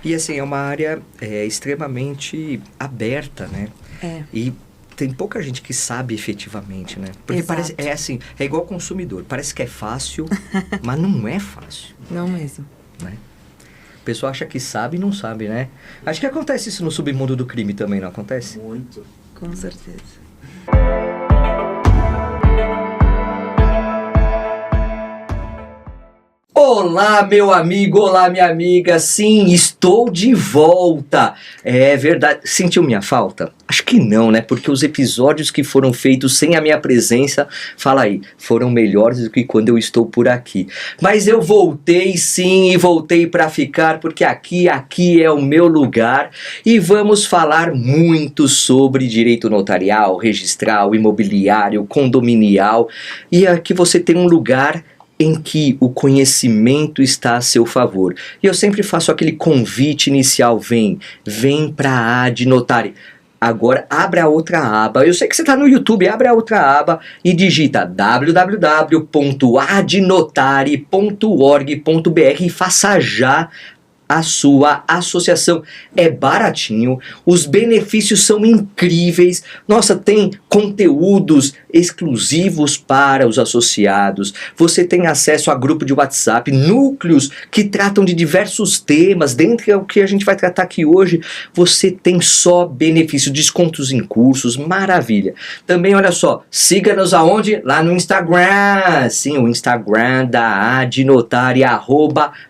E assim, é uma área extremamente aberta, né? E tem pouca gente que sabe efetivamente, né? Porque parece, é igual consumidor. Parece que é fácil, mas não é fácil. Não mesmo. Né? A pessoa acha que sabe e não sabe, né? Acho que acontece isso no submundo do crime também, não acontece? Muito. Com certeza. Olá, meu amigo, olá, minha amiga. Sim, estou de volta. É verdade. Sentiu minha falta? Acho que não, né? Porque os episódios que foram feitos sem a minha presença, fala aí, foram melhores do que quando eu estou por aqui. Mas eu voltei sim e voltei para ficar, porque aqui é o meu lugar e vamos falar muito sobre direito notarial, registral, imobiliário, condominial. E aqui você tem um lugar em que o conhecimento está a seu favor. E eu sempre faço aquele convite inicial, vem para a Adnotari. Agora, abra a outra aba. Eu sei que você está no YouTube, abre a outra aba e digita www.adnotari.org.br e faça já a sua associação. É baratinho, os benefícios são incríveis. Nossa, tem conteúdos exclusivos para os associados. Você tem acesso a grupo de WhatsApp, núcleos que tratam de diversos temas. Dentre o que a gente vai tratar aqui hoje, você tem só benefícios, descontos em cursos, maravilha. Também, olha só, siga-nos aonde? Lá no Instagram. Sim, o Instagram da Adnotari,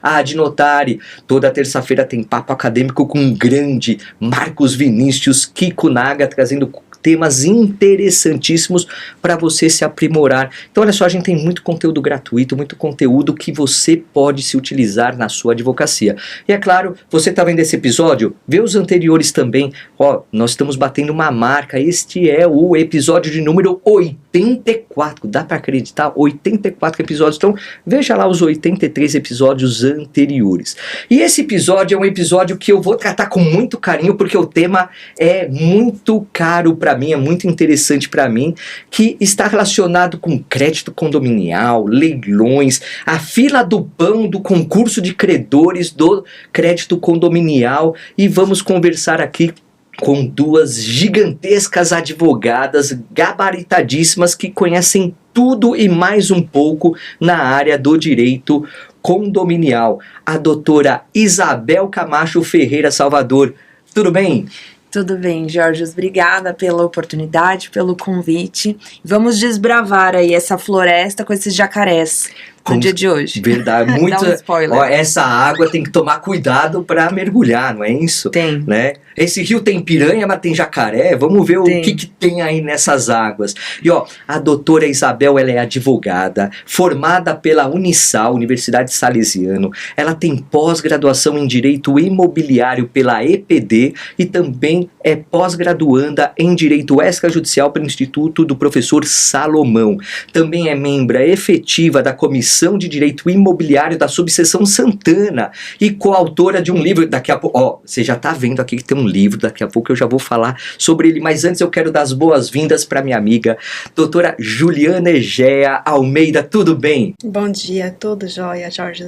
@Adnotari. Toda terça-feira tem papo acadêmico com o grande Marcos Vinícius Kikunaga, trazendo temas interessantíssimos para você se aprimorar. Então olha só, a gente tem muito conteúdo gratuito, muito conteúdo que você pode se utilizar na sua advocacia. E é claro, você está vendo esse episódio? Vê os anteriores também. Ó, nós estamos batendo uma marca. Este é o episódio de número 84. Dá para acreditar? 84 episódios. Então veja lá os 83 episódios anteriores. E esse episódio é um episódio que eu vou tratar com muito carinho, porque o tema é muito caro para mim, é muito interessante para mim, que está relacionado com crédito condominial, leilões, a fila do pão do concurso de credores do crédito condominial, e vamos conversar aqui com duas gigantescas advogadas gabaritadíssimas que conhecem tudo e mais um pouco na área do direito condominial. A doutora Isabel Camacho Ferreira Salvador. Tudo bem? Tudo bem, Jorge. Obrigada pela oportunidade, pelo convite. Vamos desbravar aí essa floresta com esses jacarés no dia de hoje. Verdade. Muito, dá um spoiler. Ó, essa água tem que tomar cuidado para mergulhar, não é isso? Tem. Né? Esse rio tem piranha, mas tem jacaré. Vamos ver o que tem aí nessas águas. E ó, a doutora Isabel, ela é advogada, formada pela Unisal, Universidade Salesiano. Ela tem pós-graduação em Direito Imobiliário pela EPD e também é pós-graduanda em Direito Extrajudicial pelo Instituto do Professor Salomão. Também é membro efetiva da Comissão de Direito Imobiliário da Subseção Santana e coautora de um livro. Daqui a pouco, ó, você já tá vendo aqui que tem um livro, daqui a pouco eu já vou falar sobre ele, mas antes eu quero dar as boas-vindas para minha amiga, doutora Juliana Egea Almeida. Tudo bem? Bom dia, tudo jóia, Jorge.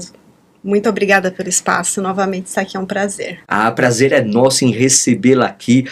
Muito obrigada pelo espaço, novamente estar aqui é um prazer. Prazer é nosso em recebê-la aqui.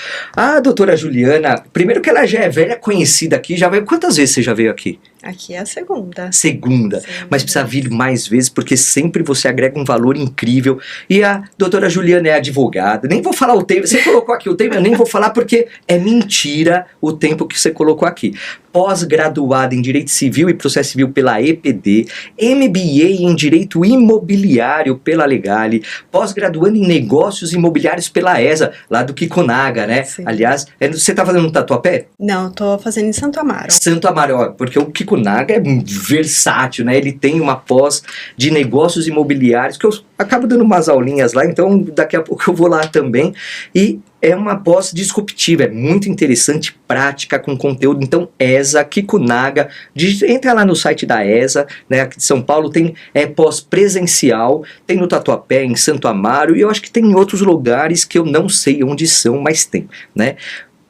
Doutora Juliana, primeiro que ela já é velha conhecida aqui, já veio, quantas vezes você já veio aqui? Aqui é a segunda. Segunda, mas precisa vir mais vezes, porque sempre você agrega um valor incrível. E a doutora Juliana é advogada, nem vou falar o tempo, você colocou aqui o tempo, eu nem vou falar porque é mentira o tempo que você colocou aqui. Pós-graduada em Direito Civil e Processo Civil pela EPD, MBA em Direito Imobiliário pela Legale, pós-graduando em Negócios Imobiliários pela ESA, lá do Kikunaga, né? Sim. Aliás, você tá fazendo um Tatuapé? Não, tô fazendo em Santo Amaro. Santo Amaro, ó, porque o Kikunaga é versátil, né? Ele tem uma pós de Negócios Imobiliários, que eu acabo dando umas aulinhas lá, então daqui a pouco eu vou lá também, e é uma pós disruptiva, é muito interessante, prática, com conteúdo. Então, ESA, Kikunaga, entra lá no site da ESA, né, aqui de São Paulo, tem pós presencial, tem no Tatuapé, em Santo Amaro, e eu acho que tem em outros lugares que eu não sei onde são, mas tem, né?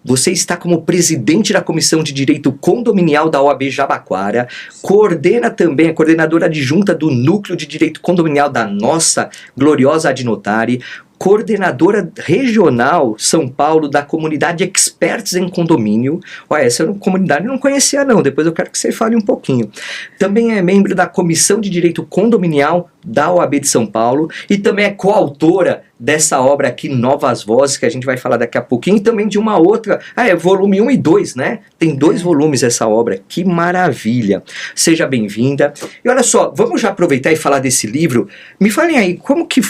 Você está como presidente da Comissão de Direito Condominial da OAB Jabaquara, coordena também, é coordenadora adjunta do Núcleo de Direito Condominial da nossa gloriosa Adnotari, coordenadora regional São Paulo da comunidade Experts em Condomínio. Olha, essa comunidade eu não conhecia não, depois eu quero que você fale um pouquinho. Também é membro da Comissão de Direito Condominial da OAB de São Paulo e também é coautora dessa obra aqui, Novas Vozes, que a gente vai falar daqui a pouquinho, e também de uma outra, é volume 1 e 2, né? Tem 2 volumes essa obra, que maravilha. Seja bem-vinda. E olha só, vamos já aproveitar e falar desse livro. Me falem aí, como que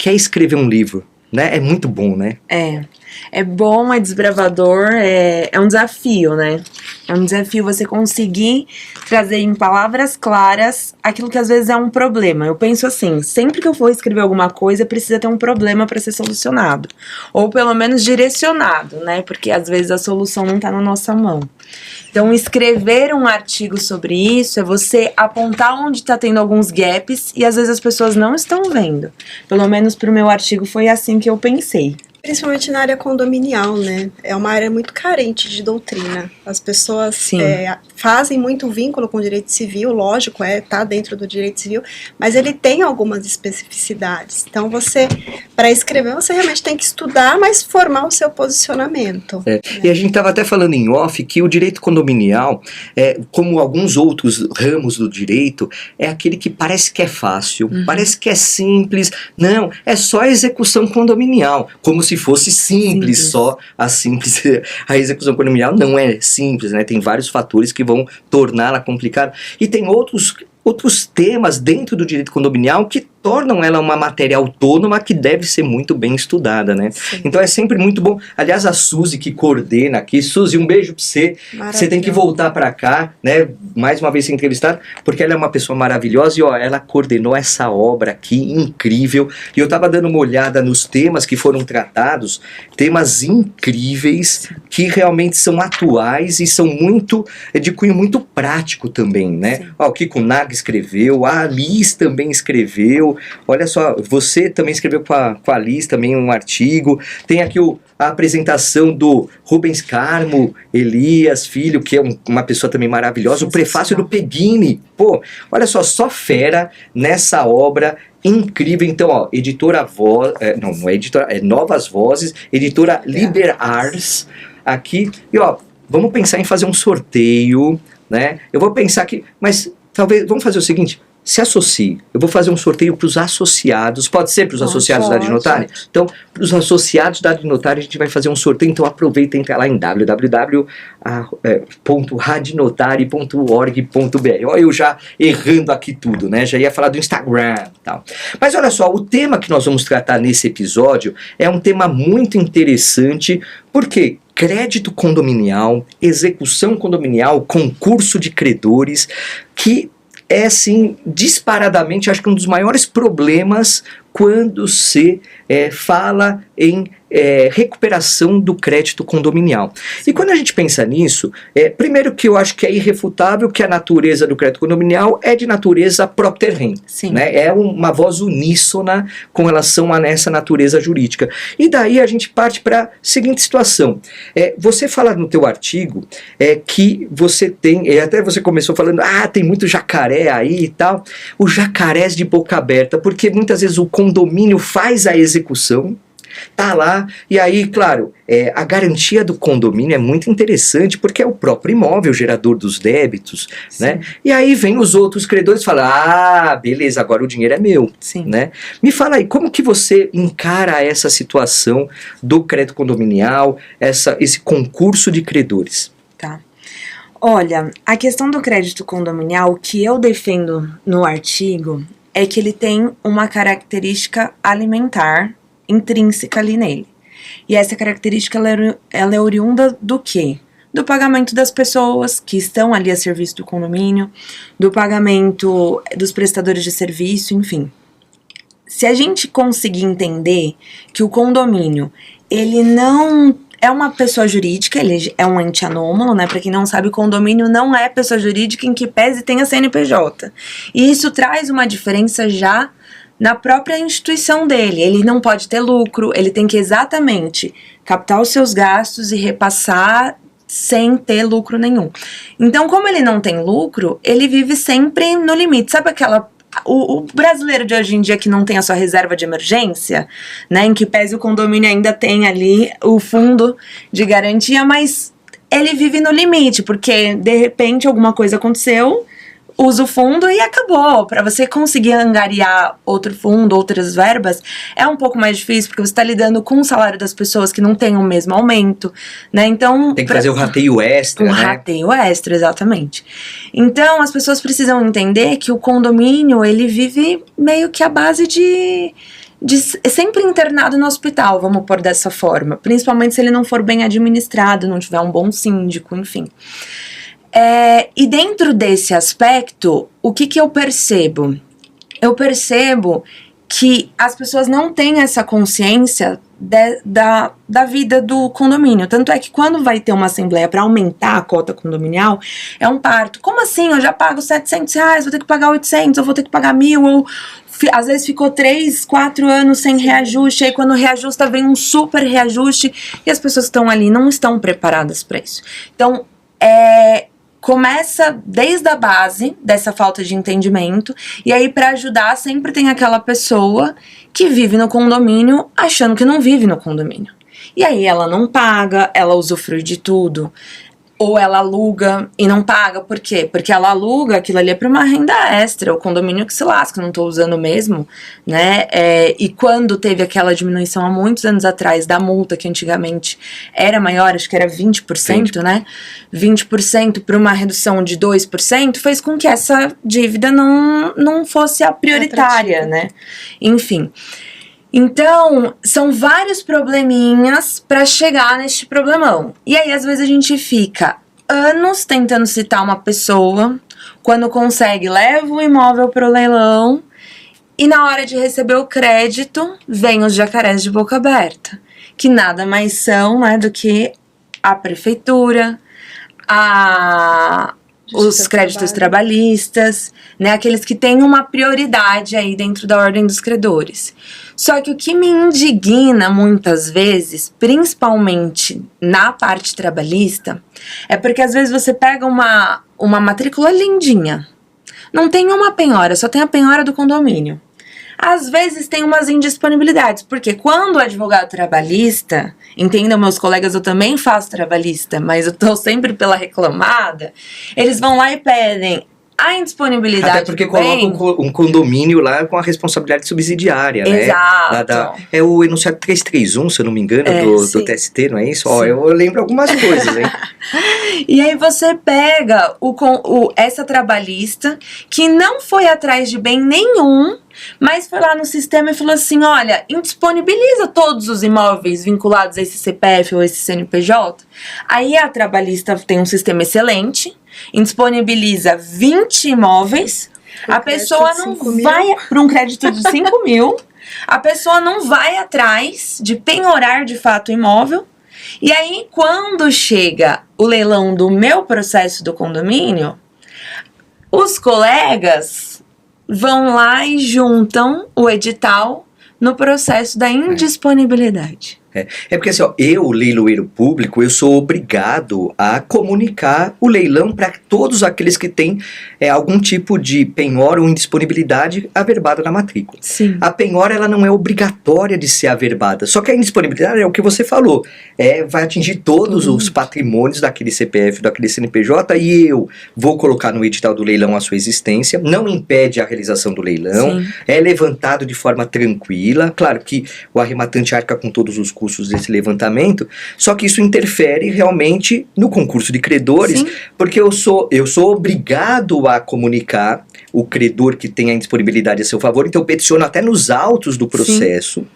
é escrever um livro? Né? É muito bom, né? É bom, é desbravador, é um desafio, né? É um desafio você conseguir trazer em palavras claras aquilo que às vezes é um problema. Eu penso assim, sempre que eu for escrever alguma coisa, precisa ter um problema para ser solucionado. Ou pelo menos direcionado, né? Porque às vezes a solução não tá na nossa mão. Então, escrever um artigo sobre isso é você apontar onde está tendo alguns gaps e às vezes as pessoas não estão vendo. Pelo menos pro meu artigo foi assim que eu pensei. Principalmente na área condominial, né? É uma área muito carente de doutrina. As pessoas fazem muito vínculo com o direito civil, lógico, tá dentro do direito civil, mas ele tem algumas especificidades. Então, para escrever, você realmente tem que estudar, mas formar o seu posicionamento. E a gente estava até falando em off que o direito condominial, como alguns outros ramos do direito, é aquele que parece que é fácil, parece que é simples. Não, é só a execução condominial, como se fosse simples. Só a execução condominial não é simples, né? Tem vários fatores que vão torná-la complicada. E tem outros temas dentro do direito condominial que tornam ela uma matéria autônoma que deve ser muito bem estudada, né? Sim. Então é sempre muito bom. Aliás, a Suzy que coordena aqui. Suzy, um beijo pra você. Você tem que voltar pra cá, né? Mais uma vez ser entrevistada, porque ela é uma pessoa maravilhosa e, ela coordenou essa obra aqui, incrível. E eu tava dando uma olhada nos temas que foram tratados, temas incríveis, que realmente são atuais e são de cunho muito prático também, né? O Kiko Naga escreveu, a Liz também escreveu. Olha só, você também escreveu com a Liz também um artigo. Tem aqui a apresentação do Rubens Carmo Elias Filho, que é uma pessoa também maravilhosa. O prefácio do Peguini. Pô, olha só fera nessa obra incrível. Então, editora não é editora, é Novas Vozes, editora Liber Ars aqui. E vamos pensar em fazer um sorteio, né? Eu vou pensar aqui, mas talvez, vamos fazer o seguinte, se associe. Eu vou fazer um sorteio para os associados. Pode ser para os associados da Adnotária? Então, para os associados da Adnotária, a gente vai fazer um sorteio. Então, aproveita e entra lá em www.radinotari.org.br. Olha, eu já errando aqui tudo, né? Já ia falar do Instagram e tal. Mas olha só, o tema que nós vamos tratar nesse episódio é um tema muito interessante, porque crédito condominial, execução condominial, concurso de credores, que é, assim, disparadamente, acho que um dos maiores problemas quando se fala em recuperação do crédito condominial. E quando a gente pensa nisso, primeiro que eu acho que é irrefutável que a natureza do crédito condominial é de natureza propter rem, né? É uma voz uníssona com relação a essa natureza jurídica. E daí a gente parte para a seguinte situação. Você fala no teu artigo que você tem, até você começou falando, tem muito jacaré aí e tal, os jacarés de boca aberta, porque muitas vezes o condomínio faz a execução, tá lá, e aí, claro, a garantia do condomínio é muito interessante, porque é o próprio imóvel gerador dos débitos, né? E aí vem os outros credores e falam, beleza, agora o dinheiro é meu, né? Me fala aí, como que você encara essa situação do crédito condominial, esse concurso de credores? Tá. Olha, a questão do crédito condominial, o que eu defendo no artigo é que ele tem uma característica alimentar intrínseca ali nele. E essa característica, ela é oriunda do quê? Do pagamento das pessoas que estão ali a serviço do condomínio, do pagamento dos prestadores de serviço, enfim. Se a gente conseguir entender que o condomínio, ele não é uma pessoa jurídica, ele é um ente anômalo, né? Para quem não sabe, o condomínio não é pessoa jurídica em que pese tenha CNPJ. E isso traz uma diferença já na própria instituição dele. Ele não pode ter lucro, ele tem que exatamente captar os seus gastos e repassar sem ter lucro nenhum. Então, como ele não tem lucro, ele vive sempre no limite. Sabe o brasileiro de hoje em dia que não tem a sua reserva de emergência, né, em que pese o condomínio ainda tem ali o fundo de garantia, mas ele vive no limite, porque de repente alguma coisa aconteceu, usa o fundo e acabou. Para você conseguir angariar outro fundo, outras verbas, é um pouco mais difícil, porque você está lidando com o salário das pessoas que não tem o mesmo aumento, né? Então tem que fazer o rateio extra, né? Rateio extra, exatamente. Então as pessoas precisam entender que o condomínio, ele vive meio que à base de sempre internado no hospital, vamos pôr dessa forma, principalmente se ele não for bem administrado, não tiver um bom síndico, enfim. E dentro desse aspecto, o que eu percebo? Eu percebo que as pessoas não têm essa consciência da vida do condomínio. Tanto é que quando vai ter uma assembleia para aumentar a cota condominial, é um parto. Como assim? Eu já pago R$700, vou ter que pagar 800, eu vou ter que pagar 1.000, ou às vezes ficou 3, 4 anos sem reajuste, aí quando reajusta vem um super reajuste, e as pessoas que estão ali não estão preparadas para isso. Então, começa desde a base dessa falta de entendimento, e aí para ajudar sempre tem aquela pessoa que vive no condomínio achando que não vive no condomínio. E aí ela não paga, ela usufrui de tudo. Ou ela aluga e não paga, por quê? Porque ela aluga, aquilo ali é para uma renda extra, o condomínio que se lasca, não tô usando mesmo, né? E quando teve aquela diminuição há muitos anos atrás da multa, que antigamente era maior, acho que era 20%, né? 20% para uma redução de 2%, fez com que essa dívida não fosse a prioritária, né? Enfim. Então, são vários probleminhas para chegar neste problemão. E aí, às vezes, a gente fica anos tentando citar uma pessoa, quando consegue, leva o imóvel para o leilão, e na hora de receber o crédito, vem os jacarés de boca aberta, que nada mais são, né, do que a prefeitura, os créditos trabalhistas, né, aqueles que têm uma prioridade aí dentro da ordem dos credores. Só que o que me indigna muitas vezes, principalmente na parte trabalhista, é porque às vezes você pega uma matrícula lindinha, não tem uma penhora, só tem a penhora do condomínio. Às vezes tem umas indisponibilidades, porque quando o advogado trabalhista, entendam meus colegas, eu também faço trabalhista, mas eu tô sempre pela reclamada, eles vão lá e pedem a indisponibilidade. Até porque colocam um condomínio lá com a responsabilidade subsidiária, né? Exato. É o enunciado 331, se eu não me engano, do TST, não é isso? Ó, eu lembro algumas coisas, hein? E aí você pega essa trabalhista que não foi atrás de bem nenhum, mas foi lá no sistema e falou assim, olha, indisponibiliza todos os imóveis vinculados a esse CPF ou esse CNPJ. Aí a trabalhista tem um sistema excelente, indisponibiliza 20 imóveis, a pessoa não vai para um crédito de 5 mil, a pessoa não vai atrás de penhorar de fato o imóvel. E aí, quando chega o leilão do meu processo do condomínio, os colegas vão lá e juntam o edital no processo da indisponibilidade. É porque assim, ó, eu, leiloeiro público, eu sou obrigado a comunicar o leilão para todos aqueles que têm algum tipo de penhora ou indisponibilidade averbada na matrícula. Sim. A penhora, ela não é obrigatória de ser averbada, só que a indisponibilidade é o que você falou, vai atingir todos os patrimônios daquele CPF, daquele CNPJ, e eu vou colocar no edital do leilão a sua existência, não impede a realização do leilão, Sim. É levantado de forma tranquila, claro que o arrematante arca com todos os custos desse levantamento, só que isso interfere realmente no concurso de credores, Sim. porque eu sou obrigado a comunicar o credor que tem a indisponibilidade a seu favor, então eu peticiono até nos autos do processo,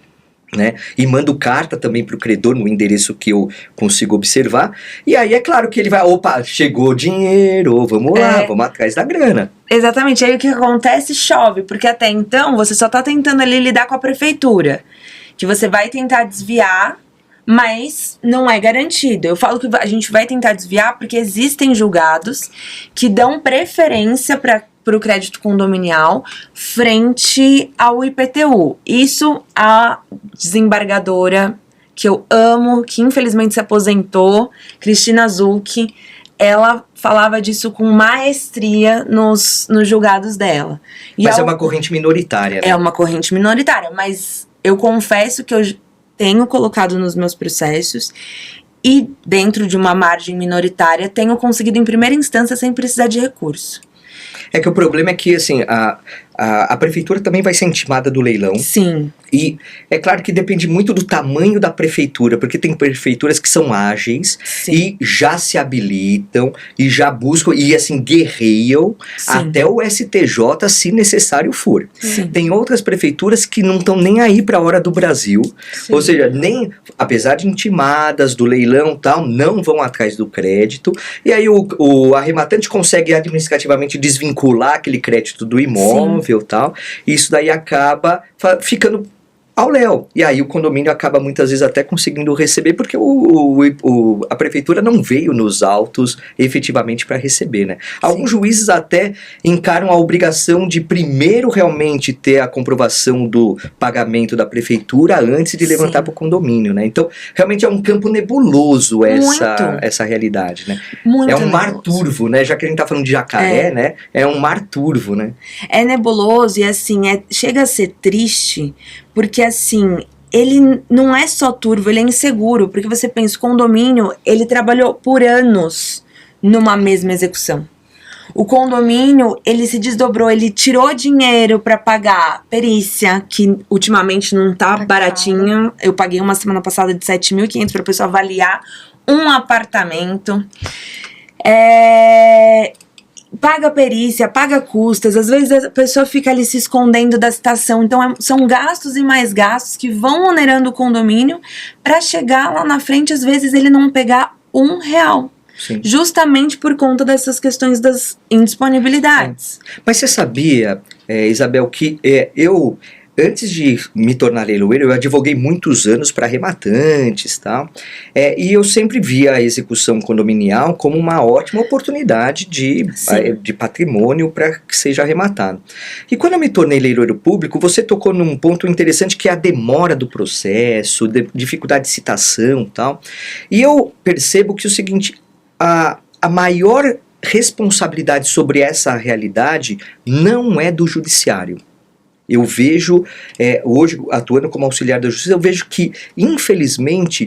né, e mando carta também para o credor no endereço que eu consigo observar, e aí é claro que ele vai, opa, chegou dinheiro, vamos lá, vamos atrás da grana. Exatamente, aí o que acontece? Chove, porque até então você só tá tentando ali lidar com a prefeitura, que você vai tentar desviar, mas não é garantido. Eu falo que a gente vai tentar desviar porque existem julgados que dão preferência para o crédito condominial frente ao IPTU. Isso a desembargadora que eu amo, que infelizmente se aposentou, Cristina Zucchi, ela falava disso com maestria nos julgados dela. Mas é uma corrente minoritária, né? É uma corrente minoritária, mas eu confesso que eu tenho colocado nos meus processos e dentro de uma margem minoritária tenho conseguido em primeira instância sem precisar de recurso. É que o problema é que, assim, a prefeitura também vai ser intimada do leilão. Sim. E é claro que depende muito do tamanho da prefeitura, porque tem prefeituras que são ágeis. Sim. E já se habilitam, e já buscam, e assim, guerreiam. Sim. Até o STJ, se necessário for. Sim. Tem outras prefeituras que não estão nem aí para a hora do Brasil. Sim. Ou seja, nem, apesar de intimadas do leilão e tal, não vão atrás do crédito. E aí o arrematante consegue administrativamente desvincular aquele crédito do imóvel e tal. E isso daí acaba ficando ao léu. E aí o condomínio acaba muitas vezes até conseguindo receber, porque a prefeitura não veio nos autos efetivamente para receber, né? Sim. Alguns juízes até encaram a obrigação de primeiro realmente ter a comprovação do pagamento da prefeitura antes de levantar para o condomínio, né? Então, realmente é um campo nebuloso essa realidade, né? Muito é um nebuloso. Mar turvo, né? Já que a gente tá falando de Jacaré, né? É um mar turvo, né? É nebuloso e assim, chega a ser triste, porque assim, ele não é só turvo, ele é inseguro, porque você pensa, o condomínio, ele trabalhou por anos numa mesma execução. O condomínio, ele se desdobrou, ele tirou dinheiro para pagar perícia, que ultimamente não tá baratinha. Eu paguei uma semana passada de 7.500 para a pessoa avaliar um apartamento. Paga perícia, paga custas, às vezes a pessoa fica ali se escondendo da citação, então são gastos e mais gastos que vão onerando o condomínio para chegar lá na frente, às vezes ele não pegar R$1. Sim. Justamente por conta dessas questões das indisponibilidades. Mas você sabia, Isabel, que eu... Antes de me tornar leiloeiro, eu advoguei muitos anos para arrematantes, tá? E eu sempre via a execução condominial como uma ótima oportunidade de patrimônio para que seja arrematado. E quando eu me tornei leiloeiro público, você tocou num ponto interessante que é a demora do processo, dificuldade de citação e tal. E eu percebo que o seguinte, a maior responsabilidade sobre essa realidade não é do judiciário. Eu vejo, hoje atuando como auxiliar da justiça, eu vejo que, infelizmente,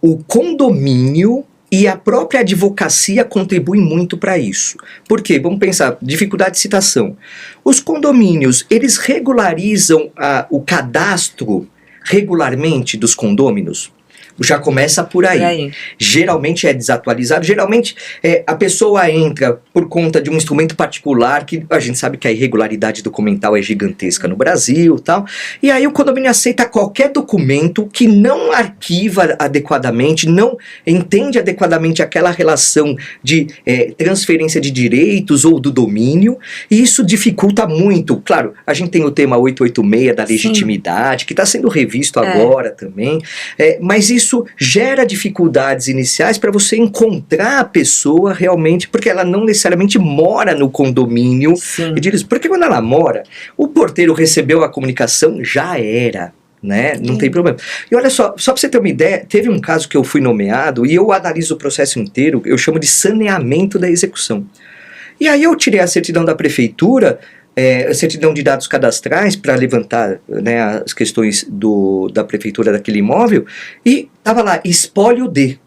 o condomínio e a própria advocacia contribuem muito para isso. Por quê? Vamos pensar, dificuldade de citação. Os condomínios, eles regularizam o cadastro regularmente dos condôminos? Já começa por aí. Geralmente é desatualizado, geralmente a pessoa entra por conta de um instrumento particular, que a gente sabe que a irregularidade documental é gigantesca no Brasil e tal, e aí o condomínio aceita qualquer documento que não arquiva adequadamente, não entende adequadamente aquela relação de transferência de direitos ou do domínio, e isso dificulta muito. Claro, a gente tem o tema 886 da legitimidade, que está sendo revisto agora também, mas isso gera dificuldades iniciais para você encontrar a pessoa realmente, porque ela não necessariamente mora no condomínio. Sim. E diz, porque quando ela mora, o porteiro recebeu a comunicação, já era, né? Não tem problema. E olha só para você ter uma ideia, teve um caso que eu fui nomeado e eu analiso o processo inteiro, eu chamo de saneamento da execução. E aí eu tirei a certidão da prefeitura, certidão de dados cadastrais para levantar, né, as questões da prefeitura daquele imóvel, e estava lá, espólio de.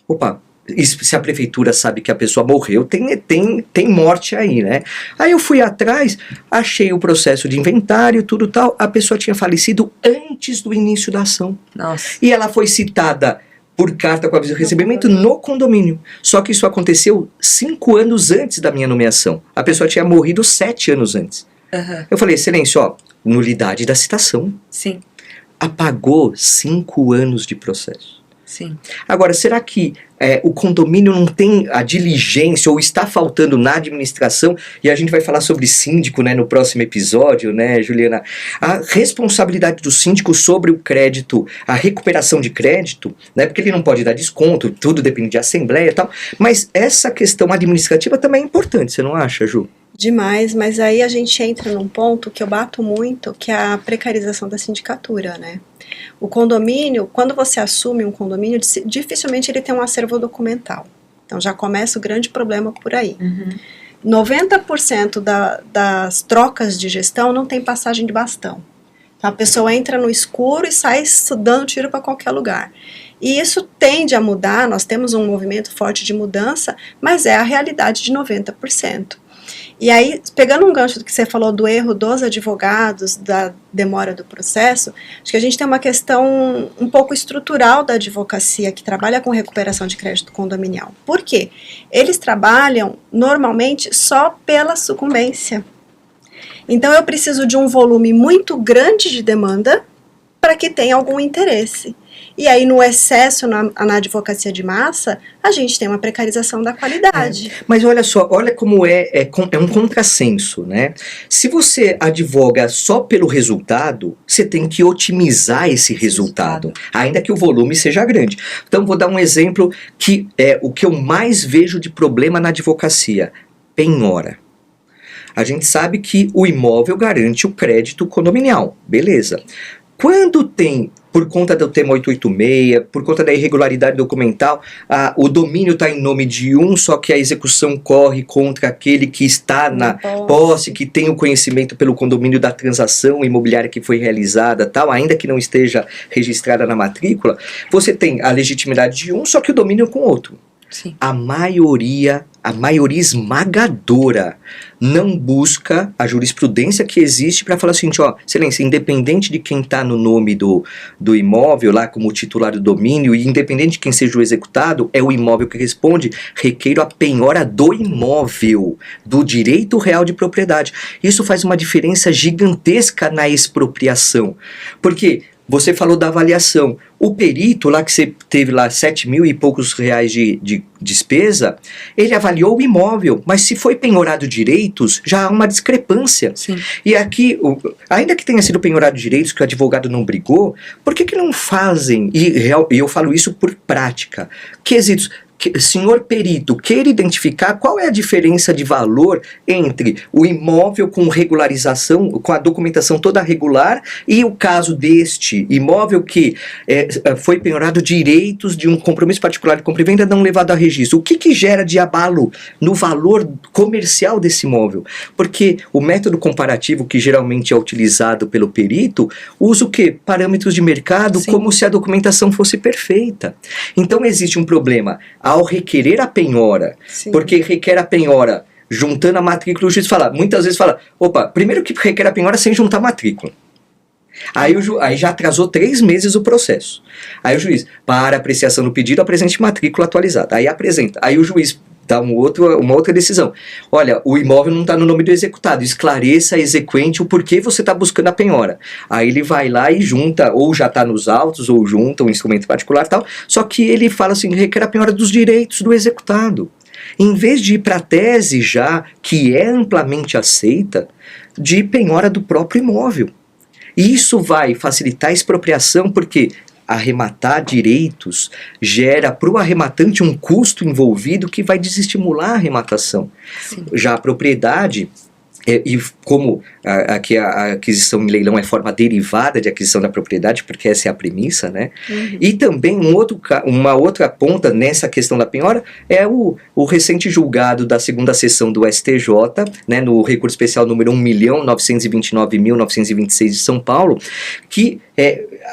Opa, se a prefeitura sabe que a pessoa morreu, tem morte aí, né? Aí eu fui atrás, achei o processo de inventário, tudo tal, a pessoa tinha falecido antes do início da ação. Nossa. E ela foi citada por carta com aviso de recebimento no condomínio. Só que isso aconteceu 5 anos antes da minha nomeação. A pessoa tinha morrido 7 anos antes. Uhum. Eu falei, excelência, nulidade da citação. Sim. Apagou 5 anos de processo. Sim. Agora, será que o condomínio não tem a diligência ou está faltando na administração? E a gente vai falar sobre síndico, né, no próximo episódio, né, Juliana? A responsabilidade do síndico sobre o crédito, a recuperação de crédito, né, porque ele não pode dar desconto, tudo depende de assembleia e tal. Mas essa questão administrativa também é importante, você não acha, Ju? Demais, mas aí a gente entra num ponto que eu bato muito, que é a precarização da sindicatura, né? O condomínio, quando você assume um condomínio, dificilmente ele tem um acervo documental. Então já começa o grande problema por aí. 90% das trocas de gestão não tem passagem de bastão. Então a pessoa entra no escuro e sai dando tiro para qualquer lugar. E isso tende a mudar, nós temos um movimento forte de mudança, mas é a realidade de 90%. E aí, pegando um gancho do que você falou do erro dos advogados, da demora do processo, acho que a gente tem uma questão um pouco estrutural da advocacia que trabalha com recuperação de crédito condominial. Por quê? Eles trabalham normalmente só pela sucumbência. Então eu preciso de um volume muito grande de demanda para que tenha algum interesse. E aí, no excesso na advocacia de massa, a gente tem uma precarização da qualidade. Mas olha só, olha como é um contrassenso, né? Se você advoga só pelo resultado, você tem que otimizar esse resultado, ainda que o volume seja grande. Então, vou dar um exemplo que é o que eu mais vejo de problema na advocacia: penhora. A gente sabe que o imóvel garante o crédito condominial, beleza. Quando tem, por conta do tema 886, por conta da irregularidade documental, o domínio está em nome de um, só que a execução corre contra aquele que está na posse, que tem o conhecimento pelo condomínio da transação imobiliária que foi realizada, tal, ainda que não esteja registrada na matrícula, você tem a legitimidade de um, só que o domínio com outro. Sim. A maioria esmagadora não busca a jurisprudência que existe para falar assim, ó, excelência, independente de quem está no nome do imóvel lá como titular do domínio, e independente de quem seja o executado, é o imóvel que responde, requeiro a penhora do imóvel, do direito real de propriedade. Isso faz uma diferença gigantesca na expropriação, porque você falou da avaliação. O perito lá que você teve lá 7 mil e poucos reais de despesa, ele avaliou o imóvel, mas se foi penhorado direitos, já há uma discrepância. Sim. E aqui, ainda que tenha sido penhorado direitos, que o advogado não brigou, por que não fazem, e eu falo isso por prática, quesitos, senhor perito, queira identificar qual é a diferença de valor entre o imóvel com regularização, com a documentação toda regular, e o caso deste imóvel que foi penhorado direitos de um compromisso particular de compra e venda não levado a registro. O que gera de abalo no valor comercial desse imóvel? Porque o método comparativo que geralmente é utilizado pelo perito usa o quê? Parâmetros de mercado. Sim. Como se a documentação fosse perfeita. Então existe um problema ao requerer a penhora. Sim. Porque requer a penhora juntando a matrícula, o juiz muitas vezes fala, opa, primeiro que requer a penhora sem juntar a matrícula. Aí já atrasou 3 meses o processo. Aí o juiz, para apreciação do pedido, apresente matrícula atualizada. Aí apresenta. Aí o juiz dá uma outra decisão. Olha, o imóvel não está no nome do executado. Esclareça, exequente, o porquê você está buscando a penhora. Aí ele vai lá e junta, ou já está nos autos, ou junta um instrumento particular e tal. Só que ele fala assim, requer a penhora dos direitos do executado. Em vez de ir para a tese já, que é amplamente aceita, de penhora do próprio imóvel. E isso vai facilitar a expropriação, porque arrematar direitos gera para o arrematante um custo envolvido que vai desestimular a arrematação. Sim. Já a propriedade, e como aqui a aquisição em leilão é forma derivada de aquisição da propriedade, porque essa é a premissa, né? Uhum. E também uma outra ponta nessa questão da penhora é o recente julgado da segunda sessão do STJ, né, no recurso especial número 1.929.926 de São Paulo, que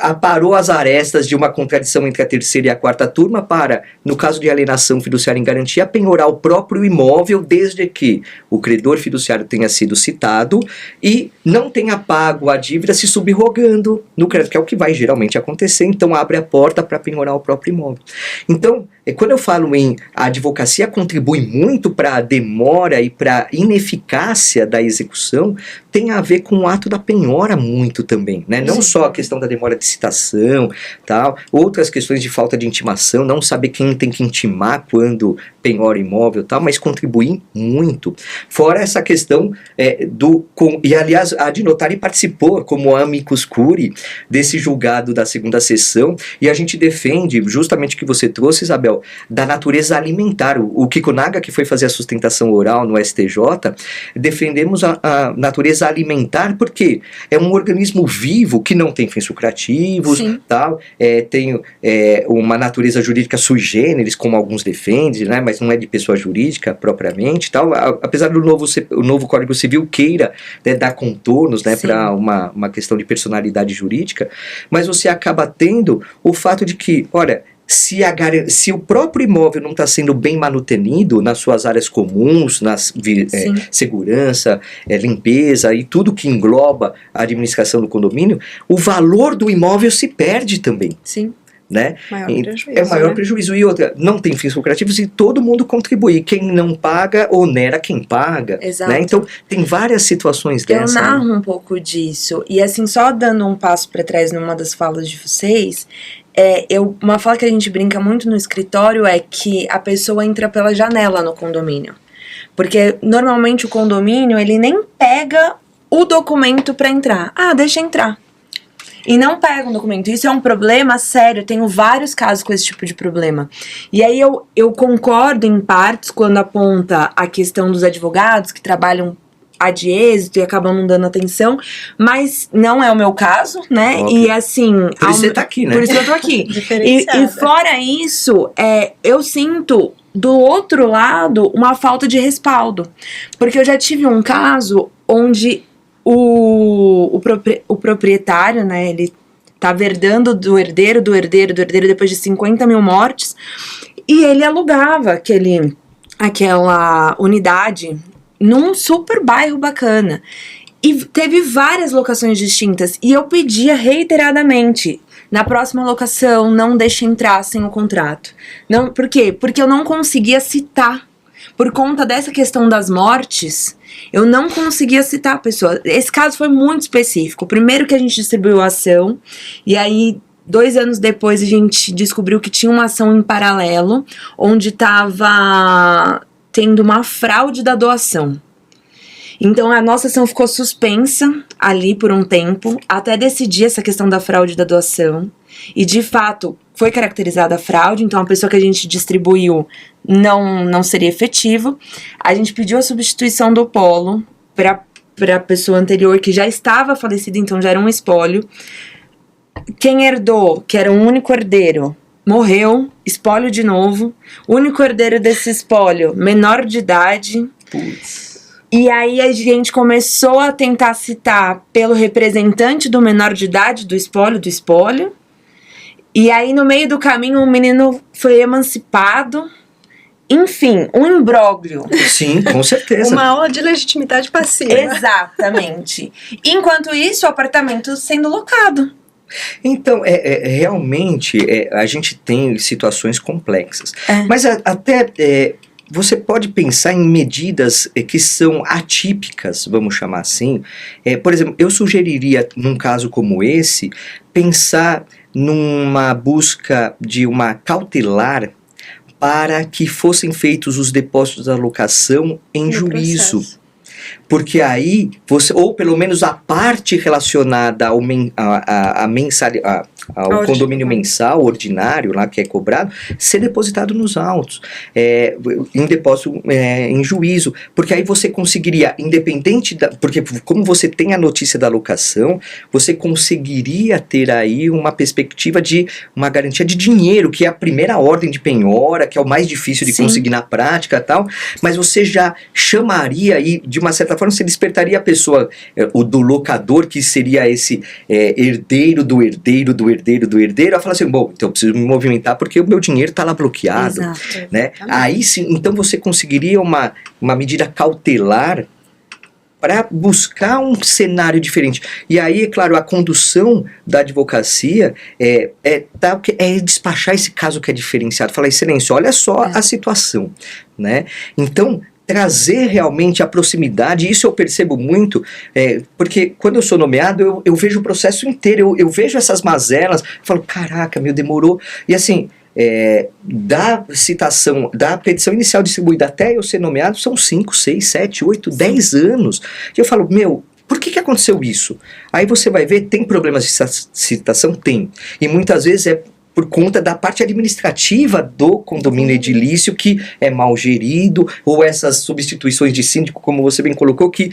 aparou as arestas de uma contradição entre a terceira e a quarta turma para, no caso de alienação fiduciária em garantia, penhorar o próprio imóvel desde que o credor fiduciário tenha sido citado e não tenha pago a dívida se subrogando no crédito, que é o que vai geralmente acontecer, então abre a porta para penhorar o próprio imóvel. Então, quando eu falo em a advocacia contribui muito para a demora e para a ineficácia da execução, tem a ver com o ato da penhora muito também, né? Não só a questão da demora de citação, tal, outras questões de falta de intimação, não saber quem tem que intimar quando penhora imóvel, tal, mas contribuir muito. Fora essa questão e aliás, a Adnotari participou como amicus curiae desse julgado da segunda sessão, e a gente defende justamente o que você trouxe, Isabel, Léo, da natureza alimentar. O Kikunaga, que foi fazer a sustentação oral no STJ, defendemos a natureza alimentar porque é um organismo vivo que não tem fins lucrativos, tal, tem uma natureza jurídica sui generis, como alguns defendem, né, mas não é de pessoa jurídica propriamente, tal, apesar do novo Código Civil queira, né, dar contornos, né, para uma questão de personalidade jurídica, mas você acaba tendo o fato de que, olha, se o próprio imóvel não está sendo bem manutenido nas suas áreas comuns, segurança, limpeza e tudo que engloba a administração do condomínio, o valor do imóvel se perde também. Sim. Né? Prejuízo, é o maior prejuízo. E outra, não tem fins lucrativos e todo mundo contribui. Quem não paga, onera quem paga. Exato. Né? Então, tem várias situações dessas. Eu narro um pouco disso. E assim, só dando um passo para trás numa das falas de vocês, uma fala que a gente brinca muito no escritório é que a pessoa entra pela janela no condomínio. Porque normalmente o condomínio, ele nem pega o documento para entrar. Ah, deixa entrar. E não pega um documento. Isso é um problema sério. Eu tenho vários casos com esse tipo de problema. E aí eu concordo em partes quando aponta a questão dos advogados que trabalham ad êxito e acabam não dando atenção, mas não é o meu caso, né? Okay. E assim... Por isso você tá aqui, né? Por isso que eu tô aqui. E fora isso, eu sinto do outro lado uma falta de respaldo. Porque eu já tive um caso onde o proprietário, né, ele tava herdando do herdeiro, depois de 50 mil mortes, e ele alugava aquela unidade num super bairro bacana. E teve várias locações distintas, e eu pedia reiteradamente, na próxima locação, não deixe entrar sem o contrato. Não, por quê? Porque eu não conseguia citar. Por conta dessa questão das mortes, eu não conseguia citar a pessoa. Esse caso foi muito específico. O primeiro que a gente distribuiu a ação, e aí 2 anos depois a gente descobriu que tinha uma ação em paralelo, onde estava tendo uma fraude da doação. Então a nossa ação ficou suspensa ali por um tempo, até decidir essa questão da fraude da doação. E de fato foi caracterizada a fraude, então a pessoa que a gente distribuiu não seria efetivo. A gente pediu a substituição do polo para a pessoa anterior, que já estava falecida, então já era um espólio. Quem herdou, que era um único herdeiro, morreu, espólio de novo. O único herdeiro desse espólio, menor de idade. Putz. E aí a gente começou a tentar citar pelo representante do menor de idade do espólio. E aí no meio do caminho o menino foi emancipado. Enfim, um imbróglio. Sim, com certeza. Uma aula de legitimidade passiva. Exatamente. Enquanto isso, o apartamento sendo locado. Então, realmente, a gente tem situações complexas. Mas até você pode pensar em medidas que são atípicas, vamos chamar assim. Por exemplo, eu sugeriria, num caso como esse, pensar numa busca de uma cautelar para que fossem feitos os depósitos da locação em juízo. Processo. Porque aí, ou pelo menos a parte relacionada ao condomínio mensal ordinário, lá que é cobrado, ser depositado nos autos, em depósito em juízo. Porque aí você conseguiria, porque como você tem a notícia da locação, você conseguiria ter aí uma perspectiva de uma garantia de dinheiro, que é a primeira ordem de penhora, que é o mais difícil de conseguir na prática e tal, mas você já chamaria aí, de uma certa forma, você despertaria a pessoa, o do locador, que seria esse herdeiro do herdeiro, a falar assim, bom, então eu preciso me movimentar porque o meu dinheiro está lá bloqueado. Exato. Né? Aí sim, então você conseguiria uma medida cautelar para buscar um cenário diferente. E aí, é claro, a condução da advocacia é despachar esse caso que é diferenciado, falar, excelência, olha só a situação, né? Então, trazer realmente a proximidade, isso eu percebo muito, porque quando eu sou nomeado, eu vejo o processo inteiro, eu vejo essas mazelas, falo, caraca, demorou, e assim, da citação, da petição inicial distribuída até eu ser nomeado, são 5, 6, 7, 8, 10 anos, e eu falo, por que aconteceu isso? Aí você vai ver, tem problemas de citação? Tem, e muitas vezes por conta da parte administrativa do condomínio edilício, que é mal gerido, ou essas substituições de síndico, como você bem colocou, que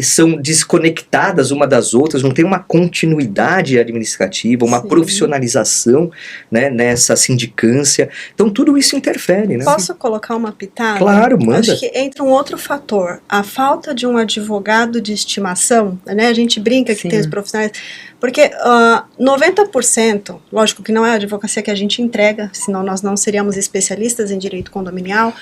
são desconectadas uma das outras, não tem uma continuidade administrativa, uma profissionalização, né, nessa sindicância. Então, tudo isso interfere, né? Posso colocar uma pitada? Claro, manda. Acho que entra um outro fator, a falta de um advogado de estimação, né? A gente brinca que tem os profissionais, porque 90%, lógico que não é a advocacia que a gente entrega, senão nós não seríamos especialistas em direito condominial,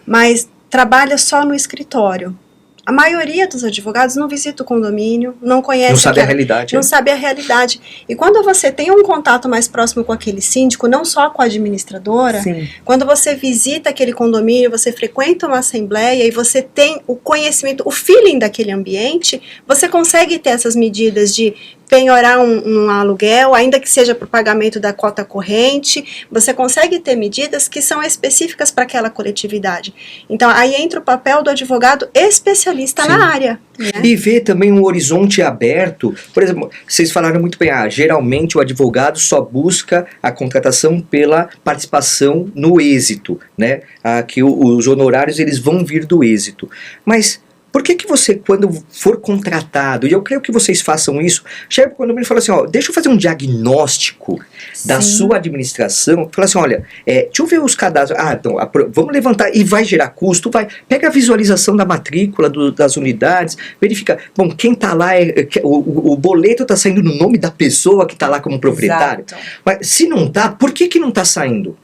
mas trabalha só no escritório. A maioria dos advogados não visita o condomínio, não conhece... Não sabe a realidade. Não sabe a realidade. E quando você tem um contato mais próximo com aquele síndico, não só com a administradora, quando você visita aquele condomínio, você frequenta uma assembleia e você tem o conhecimento, o feeling daquele ambiente, você consegue ter essas medidas de penhorar um aluguel, ainda que seja para o pagamento da cota corrente, você consegue ter medidas que são específicas para aquela coletividade. Então, aí entra o papel do advogado especialista na área. Né? E ver também um horizonte aberto. Por exemplo, vocês falaram muito bem, geralmente o advogado só busca a contratação pela participação no êxito, né? Que os honorários eles vão vir do êxito. Mas por que você, quando for contratado, e eu creio que vocês façam isso, chega para o condomínio e fala assim, deixa eu fazer um diagnóstico da sua administração, fala assim, olha, deixa eu ver os cadastros, então, vamos levantar, e vai gerar custo, pega a visualização da matrícula das unidades, verifica, bom, quem está lá, o boleto está saindo no nome da pessoa que está lá como proprietário. Exato. Mas se não está, por que não está saindo?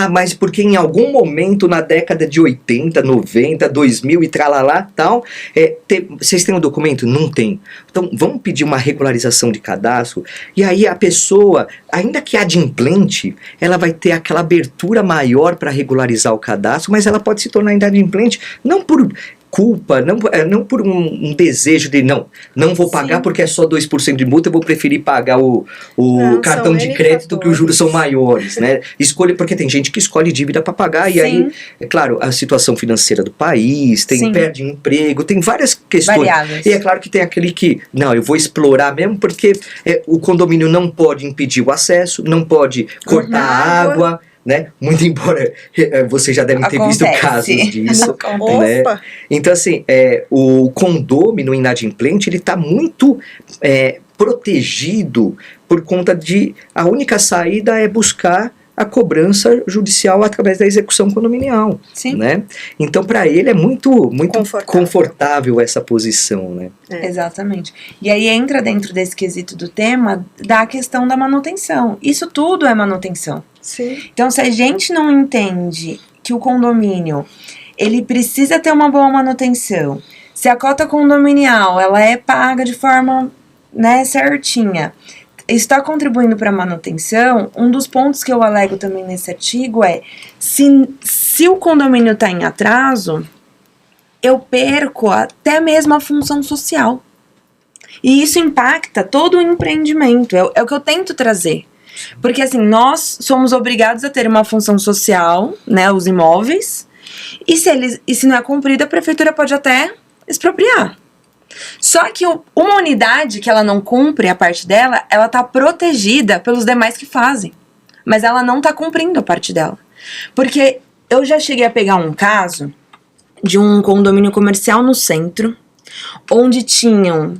Mas porque em algum momento na década de 80, 90, 2000 e tralalá, tal, vocês têm um documento? Não tem. Então, vamos pedir uma regularização de cadastro, e aí a pessoa, ainda que adimplente, ela vai ter aquela abertura maior para regularizar o cadastro, mas ela pode se tornar inadimplente, não por culpa, não por um desejo de não vou pagar porque é só 2% de multa, eu vou preferir pagar o cartão de crédito que os juros são maiores, né? Escolhe, porque tem gente que escolhe dívida para pagar, e aí, é claro, a situação financeira do país, perde emprego, tem várias questões. Variáveis. E é claro que tem aquele que, não, eu vou explorar mesmo, porque o condomínio não pode impedir o acesso, não pode cortar a água, né? Muito embora vocês já devem ter visto casos disso. Né? Então, assim, o condômino inadimplente, ele está muito protegido por conta de... A única saída é buscar a cobrança judicial através da execução condominial. Né? Então, para ele é muito confortável essa posição. Né? Exatamente. E aí entra dentro desse quesito do tema da questão da manutenção. Isso tudo é manutenção. Sim. Então, se a gente não entende que o condomínio ele precisa ter uma boa manutenção, se a cota condominial ela é paga de forma, né, certinha, está contribuindo para a manutenção, um dos pontos que eu alego também nesse artigo é se o condomínio está em atraso, eu perco até mesmo a função social. E isso impacta todo o empreendimento, é o que eu tento trazer. Porque assim, nós somos obrigados a ter uma função social, né, os imóveis, e se não é cumprida, a prefeitura pode até expropriar. Só que uma unidade que ela não cumpre a parte dela, ela está protegida pelos demais que fazem, mas ela não está cumprindo a parte dela. Porque eu já cheguei a pegar um caso de um condomínio comercial no centro, onde tinham...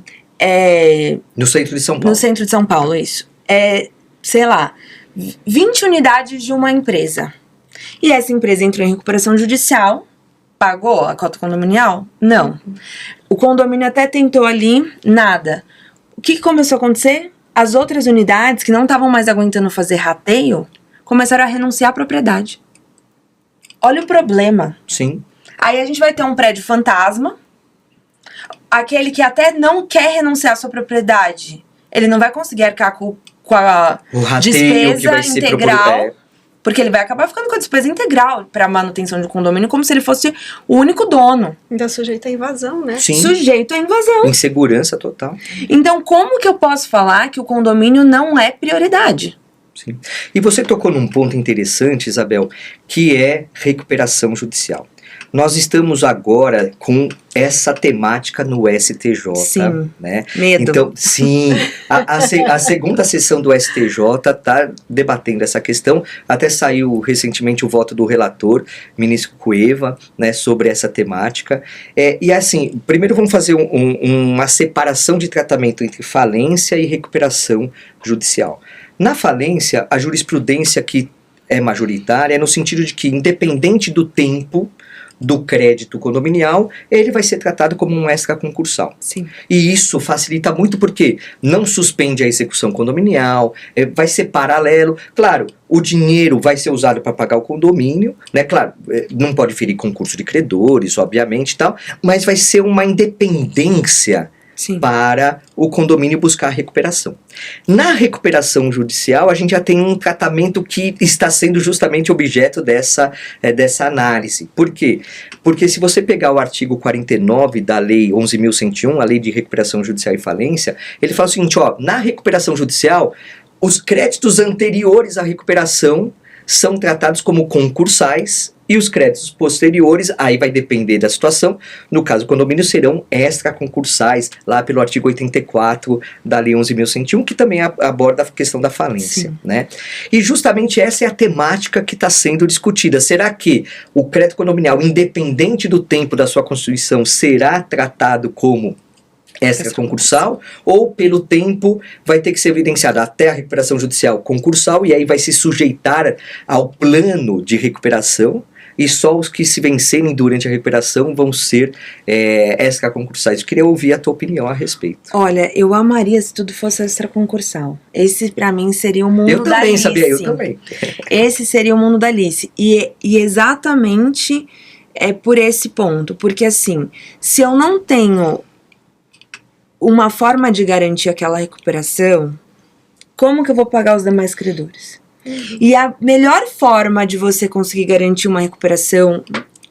no centro de São Paulo. No centro de São Paulo, isso. Sei lá, 20 unidades de uma empresa. E essa empresa entrou em recuperação judicial, pagou a cota condominial? Não. O condomínio até tentou ali, nada. O que começou a acontecer? As outras unidades que não estavam mais aguentando fazer rateio, começaram a renunciar à propriedade. Olha o problema. Sim. Aí a gente vai ter um prédio fantasma, aquele que até não quer renunciar à sua propriedade, ele não vai conseguir arcar com a despesa integral, porque ele vai acabar ficando com a despesa integral para a manutenção de condomínio, como se ele fosse o único dono. Ainda sujeito à invasão, né? Sim. Sujeito à invasão. Insegurança total. Então, como que eu posso falar que o condomínio não é prioridade? Sim. E você tocou num ponto interessante, Isabel, que é recuperação judicial. nós estamos agora com essa temática no STJ, Sim, né? medo. Então, sim, a segunda sessão do STJ está debatendo essa questão, até saiu recentemente o voto do relator, ministro Cueva, né, sobre essa temática. E assim, primeiro vamos fazer uma separação de tratamento entre falência e recuperação judicial. Na falência, a jurisprudência que é majoritária é no sentido de que, independente do tempo do crédito condominial, ele vai ser tratado como um extraconcursal. Sim. E isso facilita muito porque não suspende a execução condominial, vai ser paralelo. Claro, o dinheiro vai ser usado para pagar o condomínio, né? Claro, não pode ferir concurso de credores, obviamente, tal, mas vai ser uma independência Sim. para o condomínio buscar a recuperação. Na recuperação judicial, a gente já tem um tratamento que está sendo justamente objeto dessa análise. Por quê? Porque se você pegar o artigo 49 da Lei 11.101, a Lei de Recuperação Judicial e Falência, ele fala o seguinte, na recuperação judicial, os créditos anteriores à recuperação são tratados como concursais e os créditos posteriores, aí vai depender da situação, no caso do condomínio serão extraconcursais, lá pelo artigo 84 da Lei 11.101, que também aborda a questão da falência, né? E justamente essa é a temática que está sendo discutida. Será que o crédito condominial, independente do tempo da sua constituição, será tratado como extraconcursal, ou pelo tempo vai ter que ser evidenciado até a recuperação judicial concursal, e aí vai se sujeitar ao plano de recuperação, e só os que se vencerem durante a recuperação vão ser extraconcursais. Eu queria ouvir a tua opinião a respeito. Olha, eu amaria se tudo fosse extraconcursal. Esse, pra mim, seria o mundo da Alice. Eu também. Esse seria o mundo da Alice. E exatamente por esse ponto. Porque, assim, se eu não tenho uma forma de garantir aquela recuperação, como que eu vou pagar os demais credores? E a melhor forma de você conseguir garantir uma recuperação,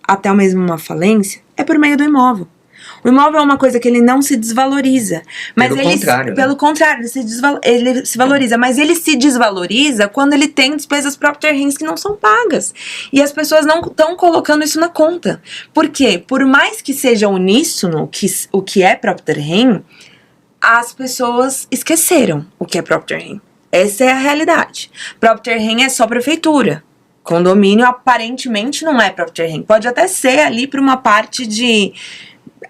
até mesmo uma falência, é por meio do imóvel. O imóvel é uma coisa que ele não se desvaloriza. Mas pelo contrário, ele se valoriza. Mas ele se desvaloriza quando ele tem despesas Propter Rens que não são pagas. E as pessoas não estão colocando isso na conta. Por quê? Por mais que seja uníssono o que é Propter Rens, as pessoas esqueceram o que é Propter Rens. Essa é a realidade. Propter Rens é só prefeitura. Condomínio aparentemente não é Propter Rens. Pode até ser ali para uma parte de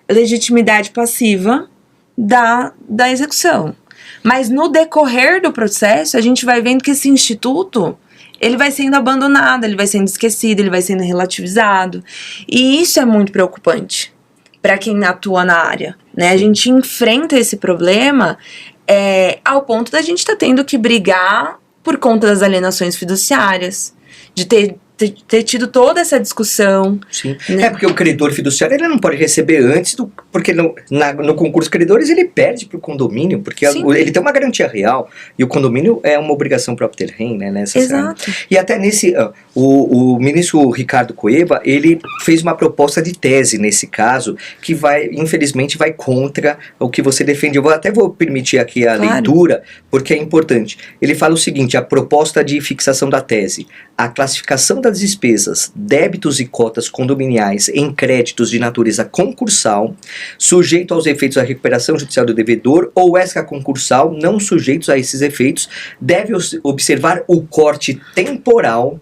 legitimidade passiva da execução. Mas no decorrer do processo, a gente vai vendo que esse instituto, ele vai sendo abandonado, ele vai sendo esquecido, ele vai sendo relativizado. E isso é muito preocupante para quem atua na área, né? A gente enfrenta esse problema ao ponto da gente estar tendo que brigar por conta das alienações fiduciárias, de ter tido toda essa discussão. Sim. Né? Porque o credor fiduciário ele não pode receber antes, porque no concurso de credores ele perde para o condomínio, porque ele tem uma garantia real, e o condomínio é uma obrigação Propter Rens, né? Exato. E até nesse, o ministro Ricardo Cueva, ele fez uma proposta de tese nesse caso, que infelizmente vai contra o que você defende. Eu vou permitir aqui a leitura, porque é importante. Ele fala o seguinte, a proposta de fixação da tese: a classificação das despesas, débitos e cotas condominiais em créditos de natureza concursal, sujeito aos efeitos da recuperação judicial do devedor, ou extraconcursal, não sujeitos a esses efeitos, deve observar o corte temporal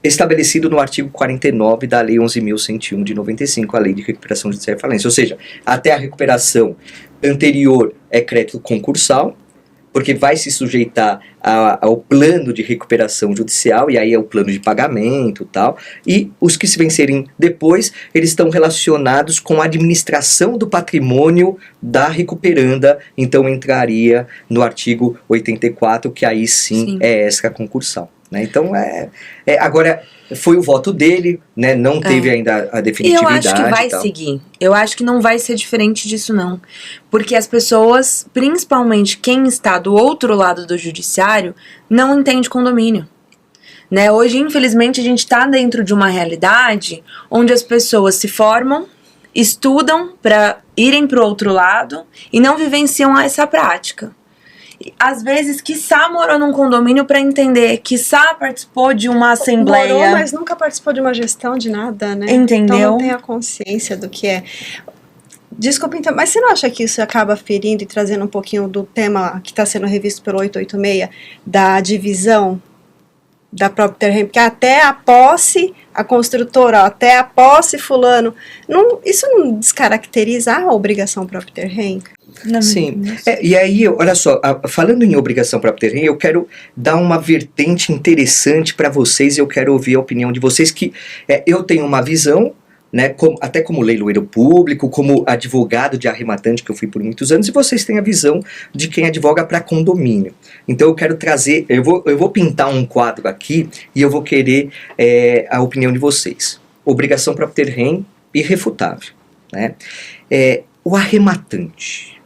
estabelecido no artigo 49 da Lei 11.101 de 95, a Lei de Recuperação Judicial e Falência. Ou seja, até a recuperação anterior é crédito concursal, porque vai se sujeitar ao plano de recuperação judicial, e aí é o plano de pagamento e tal, e os que se vencerem depois, eles estão relacionados com a administração do patrimônio da recuperanda, então entraria no artigo 84, que aí sim. É extraconcursal. Né? Então, agora, foi o voto dele, né? Não teve ainda a definitividade. Eu acho que vai seguir. Eu acho que não vai ser diferente disso, não. Porque as pessoas, principalmente quem está do outro lado do judiciário, não entende condomínio. Né? Hoje, infelizmente, a gente está dentro de uma realidade onde as pessoas se formam, estudam para irem para o outro lado e não vivenciam essa prática. às vezes, quiçá morou num condomínio para entender, quiçá participou de uma assembleia. Morou, mas nunca participou de uma gestão de nada, né? Entendeu? Então não tem a consciência do que é. Desculpa, então, mas você não acha que isso acaba ferindo e trazendo um pouquinho do tema que está sendo revisto pelo 886, da divisão da própria terreno? Porque até a posse, a construtora, ó, até a posse fulano, isso não descaracteriza a obrigação própria terreno? Sim, e aí, olha só, falando em obrigação própria terreno, eu quero dar uma vertente interessante para vocês, eu quero ouvir a opinião de vocês, que eu tenho uma visão, né, até como leiloeiro público, como advogado de arrematante, que eu fui por muitos anos, e vocês têm a visão de quem advoga para condomínio. Então eu quero trazer, eu vou pintar um quadro aqui, e eu vou querer a opinião de vocês. Obrigação própria terreno, irrefutável, né? O arrematante.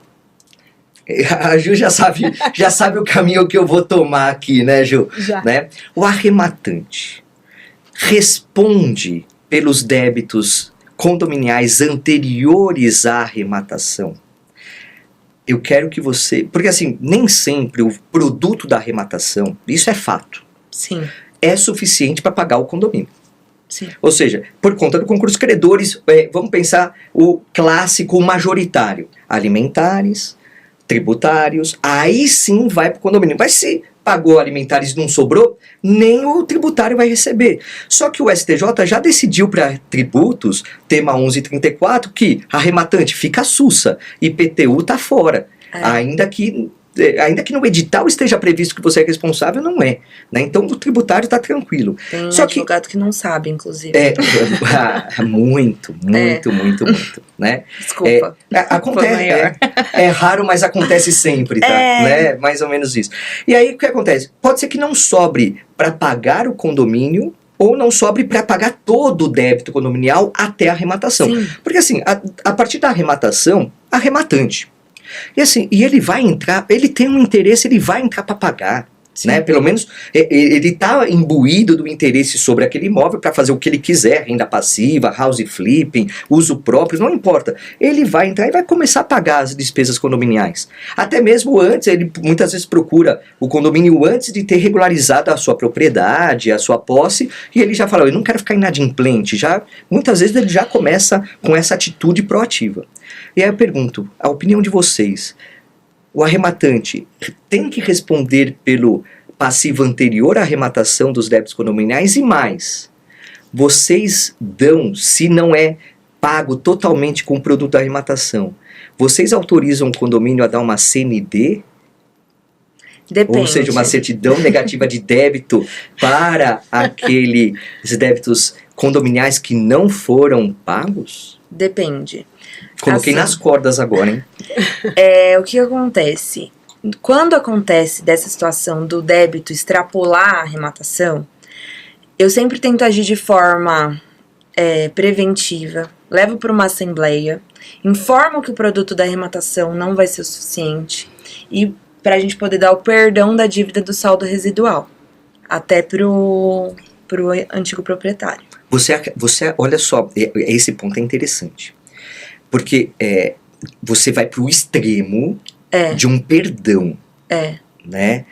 A Ju já sabe o caminho que eu vou tomar aqui, né, Ju? Já. Né? O arrematante responde pelos débitos condominiais anteriores à arrematação. Eu quero que você... Porque assim, nem sempre o produto da arrematação, isso é fato, Sim. é suficiente para pagar o condomínio. Sim. Ou seja, por conta do concurso de credores, vamos pensar o clássico majoritário. Alimentares, tributários, aí sim vai para o condomínio. Mas se pagou alimentares e não sobrou, nem o tributário vai receber. Só que o STJ já decidiu para tributos, tema 1134, que arrematante fica sussa, IPTU está fora. Ainda que no edital esteja previsto que você é responsável, não é. Né? Então o tributário está tranquilo. Tem Só advogado que não sabe, inclusive. Muito. Né? Desculpa. Acontece, é raro, mas acontece sempre, tá? Né? Mais ou menos isso. E aí o que acontece? Pode ser que não sobre para pagar o condomínio, ou não sobre para pagar todo o débito condominial até a arrematação. Sim. Porque assim, a partir da arrematação, arrematante. E assim, ele vai entrar, ele tem um interesse, ele vai entrar para pagar. Né? Pelo menos ele está imbuído do interesse sobre aquele imóvel para fazer o que ele quiser, renda passiva, house flipping, uso próprio, não importa. Ele vai entrar e vai começar a pagar as despesas condominiais. Até mesmo antes, ele muitas vezes procura o condomínio antes de ter regularizado a sua propriedade, a sua posse, e ele já fala, eu não quero ficar inadimplente. Muitas vezes ele já começa com essa atitude proativa. E aí eu pergunto, a opinião de vocês, o arrematante tem que responder pelo passivo anterior à arrematação dos débitos condominiais e mais. Vocês dão, se não é pago totalmente com o produto da arrematação, vocês autorizam o condomínio a dar uma CND? Depende. Ou seja, uma certidão negativa de débito para aqueles débitos condominiais que não foram pagos? Depende. Coloquei assim, nas cordas agora, hein? O que acontece? Quando acontece dessa situação do débito extrapolar a arrematação, eu sempre tento agir de forma preventiva, levo para uma assembleia, informo que o produto da arrematação não vai ser o suficiente e para a gente poder dar o perdão da dívida do saldo residual, até pro antigo proprietário. Você olha só, esse ponto é interessante. Porque você vai para o extremo de um perdão. Né?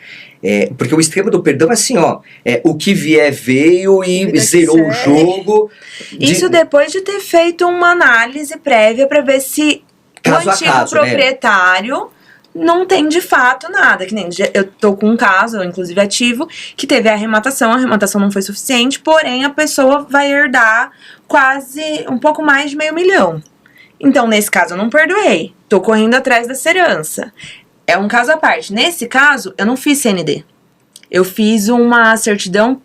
Porque o extremo do perdão é assim, ó. O que vier veio e zerou o jogo. Isso depois de ter feito uma análise prévia para ver se caso o antigo proprietário não tem de fato nada. Que nem eu tô com um caso, inclusive ativo, que teve a arrematação não foi suficiente, porém a pessoa vai herdar quase um pouco mais de R$500 mil. Então, nesse caso, eu não perdoei. Tô correndo atrás dessa herança. É um caso à parte. Nesse caso, eu não fiz CND. Eu fiz uma certidão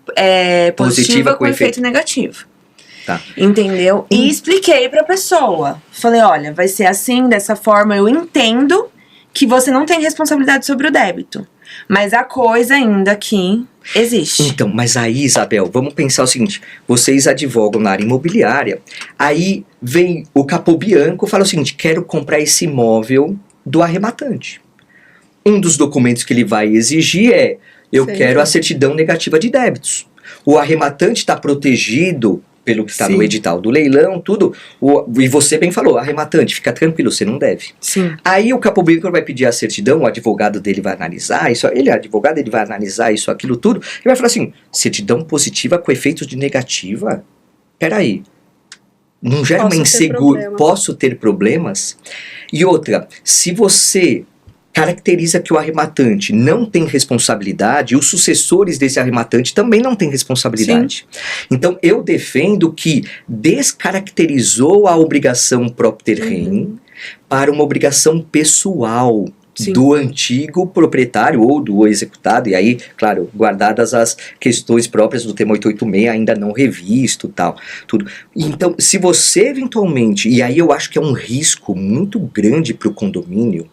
positiva com efeito negativo. Tá. Entendeu? E expliquei pra pessoa. Falei, olha, vai ser assim, dessa forma. Eu entendo que você não tem responsabilidade sobre o débito. Mas a coisa ainda aqui existe. Então, mas aí, Isabel, vamos pensar o seguinte. Vocês advogam na área imobiliária. Aí vem o Capobianco e fala o seguinte, quero comprar esse imóvel do arrematante. Um dos documentos que ele vai exigir quero a certidão negativa de débitos. O arrematante está protegido pelo que está Sim. no edital do leilão, tudo. E você bem falou, arrematante, fica tranquilo, você não deve. Sim. Aí o Capobrinco vai pedir a certidão, o advogado dele vai analisar isso, ele é advogado, ele vai analisar isso, aquilo tudo, e vai falar assim, certidão positiva com efeitos de negativa? Peraí, não gera uma insegurança, posso ter problemas? E outra, se você caracteriza que o arrematante não tem responsabilidade, os sucessores desse arrematante também não têm responsabilidade. Sim. Então, eu defendo que descaracterizou a obrigação propter rem para uma obrigação pessoal. Sim. Do antigo proprietário ou do executado, e aí, claro, guardadas as questões próprias do tema 886, ainda não revisto, tal, tudo. Então, se você eventualmente, e aí eu acho que é um risco muito grande para o condomínio,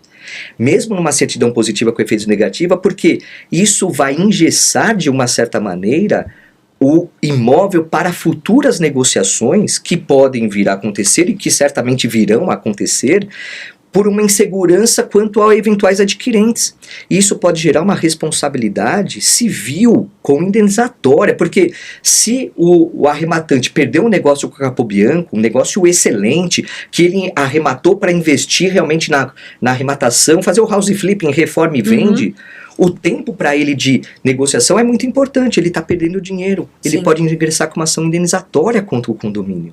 mesmo numa certidão positiva com efeitos negativos, porque isso vai engessar de uma certa maneira o imóvel para futuras negociações que podem vir a acontecer e que certamente virão a acontecer por uma insegurança quanto a eventuais adquirentes. Isso pode gerar uma responsabilidade civil com indenizatória, porque se o arrematante perdeu um negócio com o Capobianco, um negócio excelente, que ele arrematou para investir realmente na arrematação, fazer o house flipping, reforma e vende, o tempo para ele de negociação é muito importante, ele está perdendo dinheiro, ele pode ingressar com uma ação indenizatória contra o condomínio.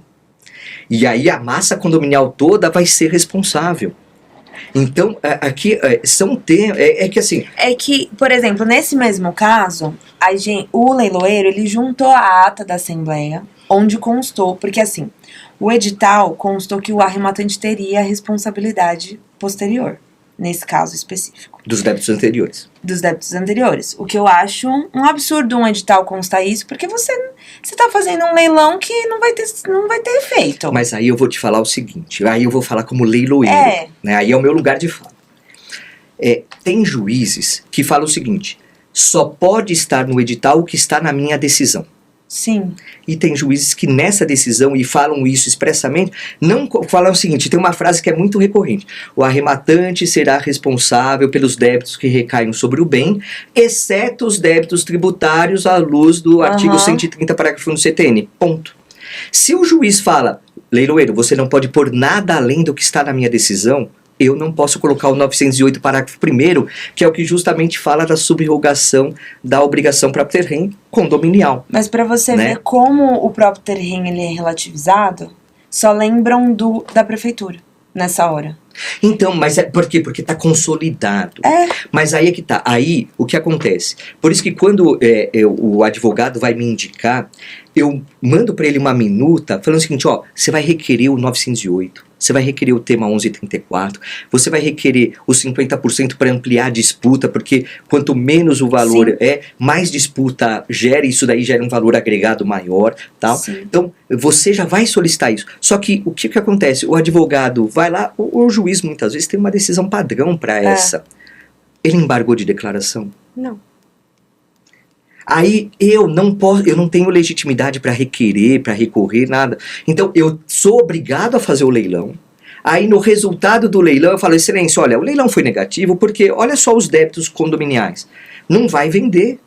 E aí a massa condominial toda vai ser responsável. Então, aqui são temas. É que assim. É que, por exemplo, nesse mesmo caso, o leiloeiro ele juntou a ata da Assembleia, onde constou, porque assim, o edital constou que o arrematante teria a responsabilidade posterior, nesse caso específico. Dos débitos anteriores. Dos débitos anteriores. O que eu acho um absurdo um edital constar isso, porque você tá fazendo um leilão que não vai ter efeito. Mas aí eu vou te falar o seguinte, aí eu vou falar como leiloeiro, né? Aí é o meu lugar de fala. Tem juízes que falam o seguinte, só pode estar no edital o que está na minha decisão. Sim. E tem juízes que nessa decisão, e falam isso expressamente, não falam o seguinte, tem uma frase que é muito recorrente, o arrematante será responsável pelos débitos que recaem sobre o bem, exceto os débitos tributários à luz do artigo 130, parágrafo 1 do CTN, ponto. Se o juiz fala, leiloeiro, você não pode pôr nada além do que está na minha decisão, eu não posso colocar o 908, parágrafo 1º, que é o que justamente fala da subrogação da obrigação propter rem condominial. Mas para você ver como o propter rem ele é relativizado, só lembram da prefeitura nessa hora. Então, mas por quê? Porque está consolidado. Mas aí é que tá. Aí, o que acontece? Por isso que quando o advogado vai me indicar, eu mando para ele uma minuta falando o seguinte, você vai requerer o 908, você vai requerer o tema 1134, você vai requerer os 50% para ampliar a disputa, porque quanto menos o valor mais disputa gera, isso daí gera um valor agregado maior, tal. Sim. Então, você já vai solicitar isso. Só que o que acontece? O advogado vai lá, o juiz muitas vezes tem uma decisão padrão para essa. Ele embargou de declaração? Não. Aí eu não tenho legitimidade para requerer, para recorrer, nada. Então eu sou obrigado a fazer o leilão. Aí no resultado do leilão eu falo, excelência, olha, o leilão foi negativo porque olha só os débitos condominiais. Não vai vender.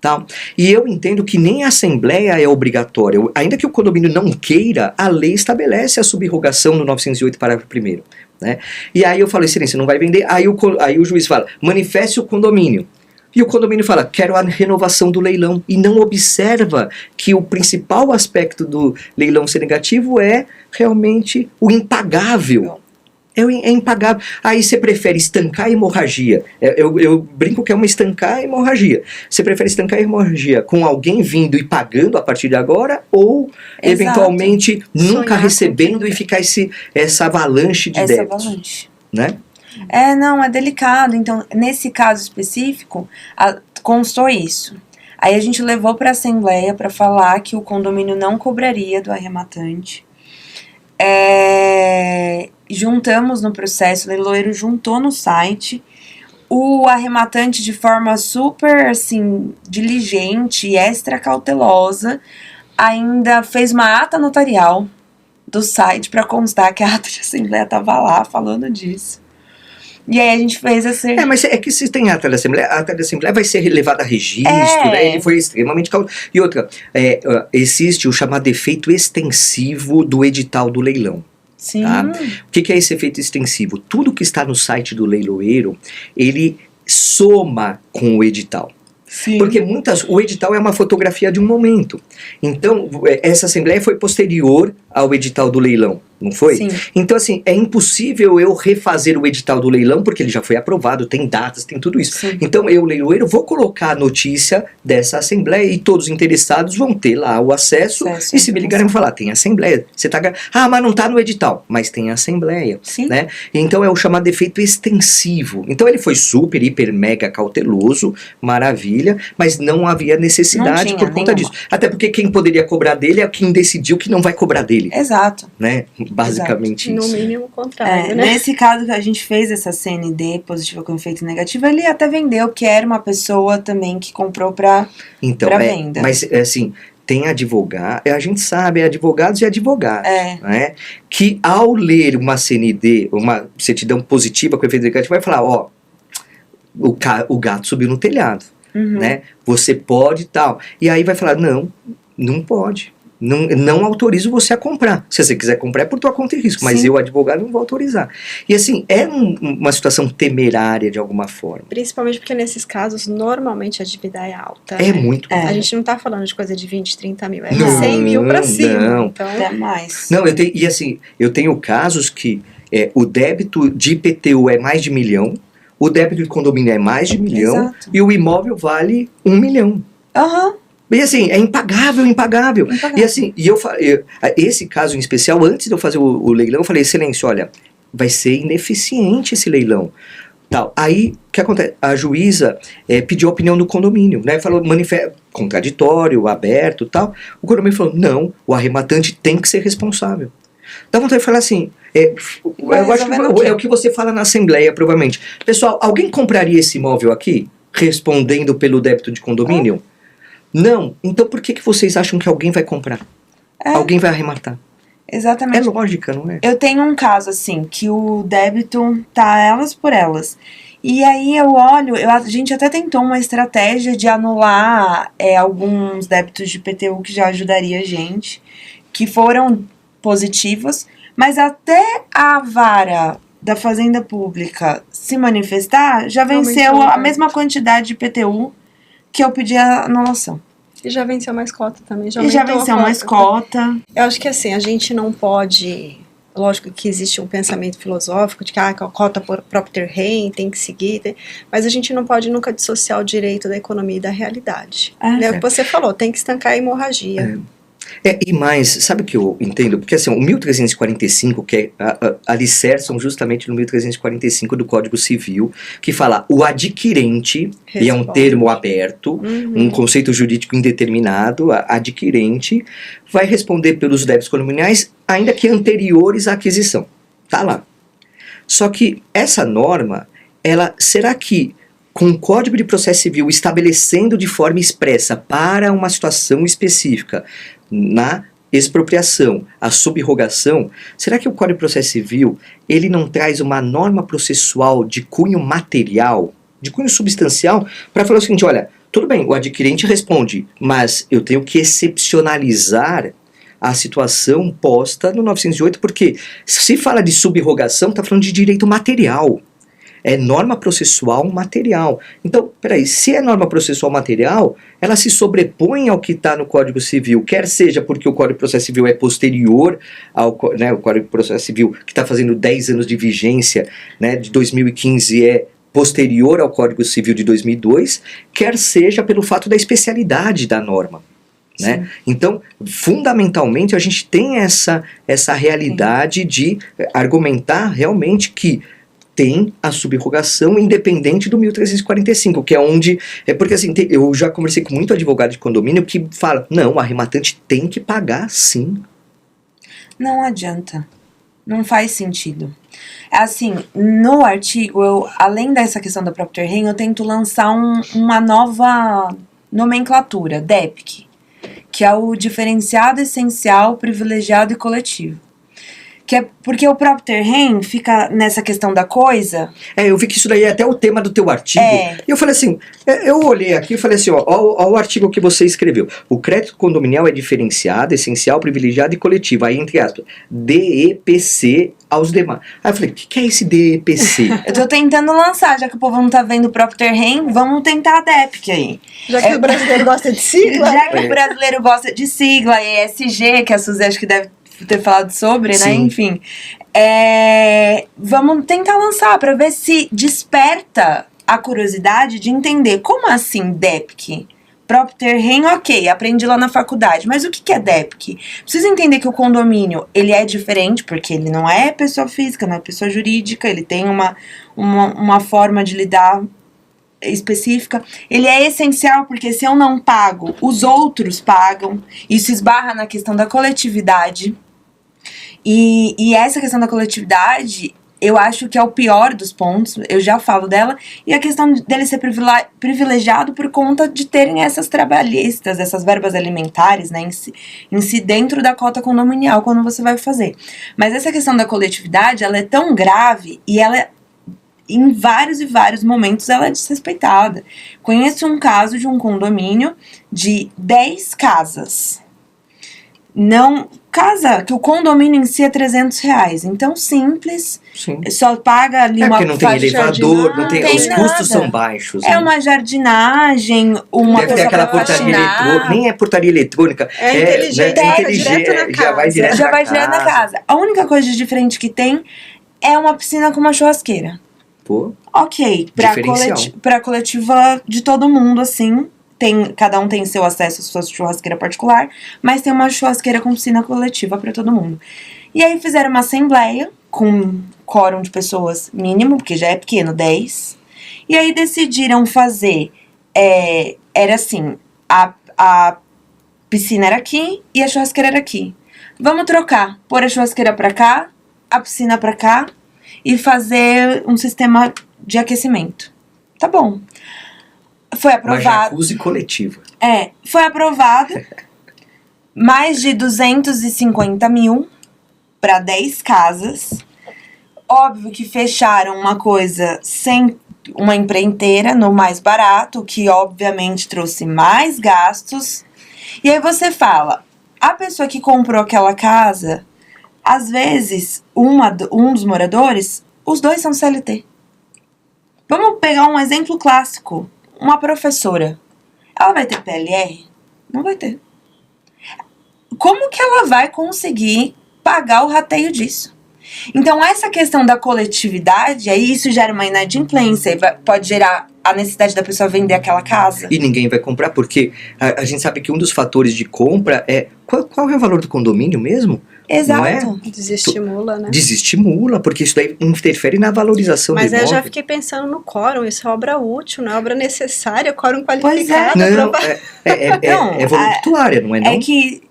Tá? E eu entendo que nem a Assembleia é obrigatória. Ainda que o condomínio não queira, a lei estabelece a subrogação no 908, parágrafo 1º. Né? E aí eu falo, excelência, não vai vender. Aí o juiz fala, manifeste o condomínio. E o condomínio fala, quero a renovação do leilão. E não observa que o principal aspecto do leilão ser negativo é realmente o impagável. É impagável. Aí você prefere estancar a hemorragia. Eu brinco que é uma estancar a hemorragia. Você prefere estancar a hemorragia com alguém vindo e pagando a partir de agora ou eventualmente nunca recebendo e ficar essa avalanche de débitos? Avalanche. Né? Não, é delicado. Então, nesse caso específico, constou isso. Aí a gente levou para a Assembleia para falar que o condomínio não cobraria do arrematante. Juntamos no processo, o leiloeiro juntou no site, o arrematante de forma super, assim, diligente e extra cautelosa, ainda fez uma ata notarial do site para constar que a ata de assembleia estava lá falando disso. E aí a gente fez essa... Mas é que se tem ata da Assembleia vai ser levada a registro, né? Ele foi extremamente cauteloso. E outra, existe o chamado efeito extensivo do edital do leilão. Sim. Tá? O que é esse efeito extensivo? Tudo que está no site do leiloeiro, ele soma com o edital. Sim. Porque o edital é uma fotografia de um momento. Então, essa Assembleia foi posterior ao edital do leilão, não foi? Sim. Então, assim, é impossível eu refazer o edital do leilão, porque ele já foi aprovado, tem datas, tem tudo isso. Sim. Então, eu, leiloeiro, vou colocar a notícia dessa Assembleia e todos os interessados vão ter lá o acesso e se me ligarem e falar, tem Assembleia. Você tá... mas não tá no edital. Mas tem Assembleia. Sim. Né? Então, é o chamado efeito extensivo. Então, ele foi super, hiper, mega cauteloso, maravilha, mas não havia necessidade por conta disso. Até porque quem poderia cobrar dele é quem decidiu que não vai cobrar dele. Exato. Né? Basicamente Exato. isso. No mínimo o contrário, né? Nesse caso que a gente fez essa CND positiva com efeito negativo, ele até vendeu, que era uma pessoa também que comprou pra venda. Mas assim, tem advogado, a gente sabe, advogados e advogados, né? Que ao ler uma CND, uma certidão positiva com efeito negativo, vai falar, o gato subiu no telhado, né? Você pode e tal. E aí vai falar, não pode. Não autorizo você a comprar. Se você quiser comprar é por tua conta e risco, mas eu, advogado, não vou autorizar. E assim, é uma situação temerária de alguma forma. Principalmente porque nesses casos, normalmente a dívida é alta. É muito. A gente não tá falando de coisa de 20, 30 mil, é de Não, 100 mil pra cima. não. Então, Até mais. Não, eu tenho casos que o débito de IPTU é mais de 1 milhão, o débito de condomínio é mais de 1 milhão, Exato. e o imóvel vale 1 milhão. E assim, é impagável. E assim, esse caso em especial, antes de eu fazer o leilão, eu falei, excelência, olha, vai ser ineficiente esse leilão. Tal. Aí, o que acontece? A juíza pediu a opinião do condomínio, né? Falou, contraditório, aberto, tal. O condomínio falou, não, o arrematante tem que ser responsável. Dá vontade de falar assim, eu acho que é o que você fala na Assembleia, provavelmente. Pessoal, alguém compraria esse imóvel aqui, respondendo pelo débito de condomínio? Não. Então por que vocês acham que alguém vai comprar? Alguém vai arrematar? Exatamente. É lógica, não é? Eu tenho um caso, assim, que o débito tá elas por elas. E aí eu olho, a gente até tentou uma estratégia de anular alguns débitos de IPTU que já ajudaria a gente, que foram positivos, mas até a vara da Fazenda Pública se manifestar, já venceu a mesma quantidade de IPTU que eu pedi a anulação. E já venceu mais cota também. Já venceu mais cota. Eu acho que assim, a gente não pode... Lógico que existe um pensamento filosófico de que a cota própria rei tem que seguir, mas a gente não pode nunca dissociar o direito da economia e da realidade. É o que você falou, tem que estancar a hemorragia. E mais, sabe o que eu entendo? Porque assim, o 1345, que alicerçam justamente no 1345 do Código Civil, que fala o adquirente, e é um termo aberto, um conceito jurídico indeterminado, adquirente, vai responder pelos débitos condominiais, ainda que anteriores à aquisição. Tá lá. Só que essa norma, será que com o Código de Processo Civil estabelecendo de forma expressa para uma situação específica, na expropriação, a subrogação, será que o Código de Processo Civil ele não traz uma norma processual de cunho material, de cunho substancial, para falar o seguinte, olha, tudo bem, o adquirente responde, mas eu tenho que excepcionalizar a situação posta no 908, porque se fala de subrogação, está falando de direito material. É norma processual material. Então, peraí, se é norma processual material, ela se sobrepõe ao que está no Código Civil, quer seja porque o Código de Processo Civil é posterior ao o Código de Processo Civil, que está fazendo 10 anos de vigência, né, de 2015 é posterior ao Código Civil de 2002, quer seja pelo fato da especialidade da norma. Né? Então, fundamentalmente, a gente tem essa realidade de argumentar realmente que tem a subrogação independente do 1345, que é onde... porque assim, eu já conversei com muito advogado de condomínio que fala, não, o arrematante tem que pagar sim. Não adianta. Não faz sentido. Assim, no artigo, além dessa questão da Property Rem, eu tento lançar uma nova nomenclatura, DEPC, que é o diferenciado, essencial, privilegiado e coletivo. Que é porque o próprio Terren fica nessa questão da coisa. Eu vi que isso daí é até o tema do teu artigo. E eu falei assim, eu olhei aqui e falei assim, ó o artigo que você escreveu. O crédito condominial é diferenciado, essencial, privilegiado e coletivo. Aí, entre aspas, DEPC aos demais. Aí eu falei, o que é esse DEPC? Eu tô tentando lançar, já que o povo não tá vendo o próprio Terren, vamos tentar a DEPC aí. Já que o brasileiro gosta de sigla. Já que o brasileiro gosta de sigla, ESG, que a Suzy acho que deve ter falado sobre, né? Sim. Enfim. Vamos tentar lançar pra ver se desperta a curiosidade de entender como assim DEPC. Próprio Terren, ok, aprendi lá na faculdade, mas o que é DEPC? Precisa entender que o condomínio, ele é diferente, porque ele não é pessoa física, não é pessoa jurídica, ele tem uma forma de lidar específica. Ele é essencial porque se eu não pago, os outros pagam. Isso esbarra na questão da coletividade. E essa questão da coletividade, eu acho que é o pior dos pontos, eu já falo dela, e a questão dele ser privilegiado por conta de terem essas trabalhistas, essas verbas alimentares, né, em si dentro da cota condominial, quando você vai fazer. Mas essa questão da coletividade, ela é tão grave, e ela, em vários e vários momentos, ela é desrespeitada. Conheço um caso de um condomínio de 10 casas. Não, casa, que o condomínio em si é R$300. Então, simples. Sim. Só paga ali porque não tem elevador, não tem, os nada. custos são baixos. É uma jardinagem, uma deve ter aquela portaria eletrônica, nem é portaria eletrônica. Inteligente, direto na casa. Já vai direto na casa. A única coisa de diferente que tem é uma piscina com uma churrasqueira. Pô. Ok, pra coletiva de todo mundo, assim. Cada um tem seu acesso à sua churrasqueira particular, mas tem uma churrasqueira com piscina coletiva para todo mundo. E aí fizeram uma assembleia com quórum de pessoas mínimo, porque já é pequeno, 10. E aí decidiram fazer, era assim, a piscina era aqui e a churrasqueira era aqui. Vamos trocar, pôr a churrasqueira para cá, a piscina para cá e fazer um sistema de aquecimento. Tá bom. Foi aprovado. Uma jacuzzi coletiva. Foi aprovado. Mais de 250 mil para 10 casas. Óbvio que fecharam uma coisa sem uma empreiteira no mais barato, que obviamente trouxe mais gastos. E aí você fala, a pessoa que comprou aquela casa, às vezes, um dos moradores, os dois são CLT. Vamos pegar um exemplo clássico. Uma professora, ela vai ter PLR? Não vai ter. Como que ela vai conseguir pagar o rateio disso? Então, essa questão da coletividade, aí isso gera uma inadimplência, pode gerar a necessidade da pessoa vender aquela casa. E ninguém vai comprar, porque a gente sabe que um dos fatores de compra é... Qual é o valor do condomínio mesmo? Exato. Não é? Desestimula, né? Desestimula, porque isso daí interfere na valorização do imóvel. Mas eu já fiquei pensando no quórum, isso é obra útil, não é obra necessária, quórum qualificado. Pois é. Não, é voluptuária, não é não? É que...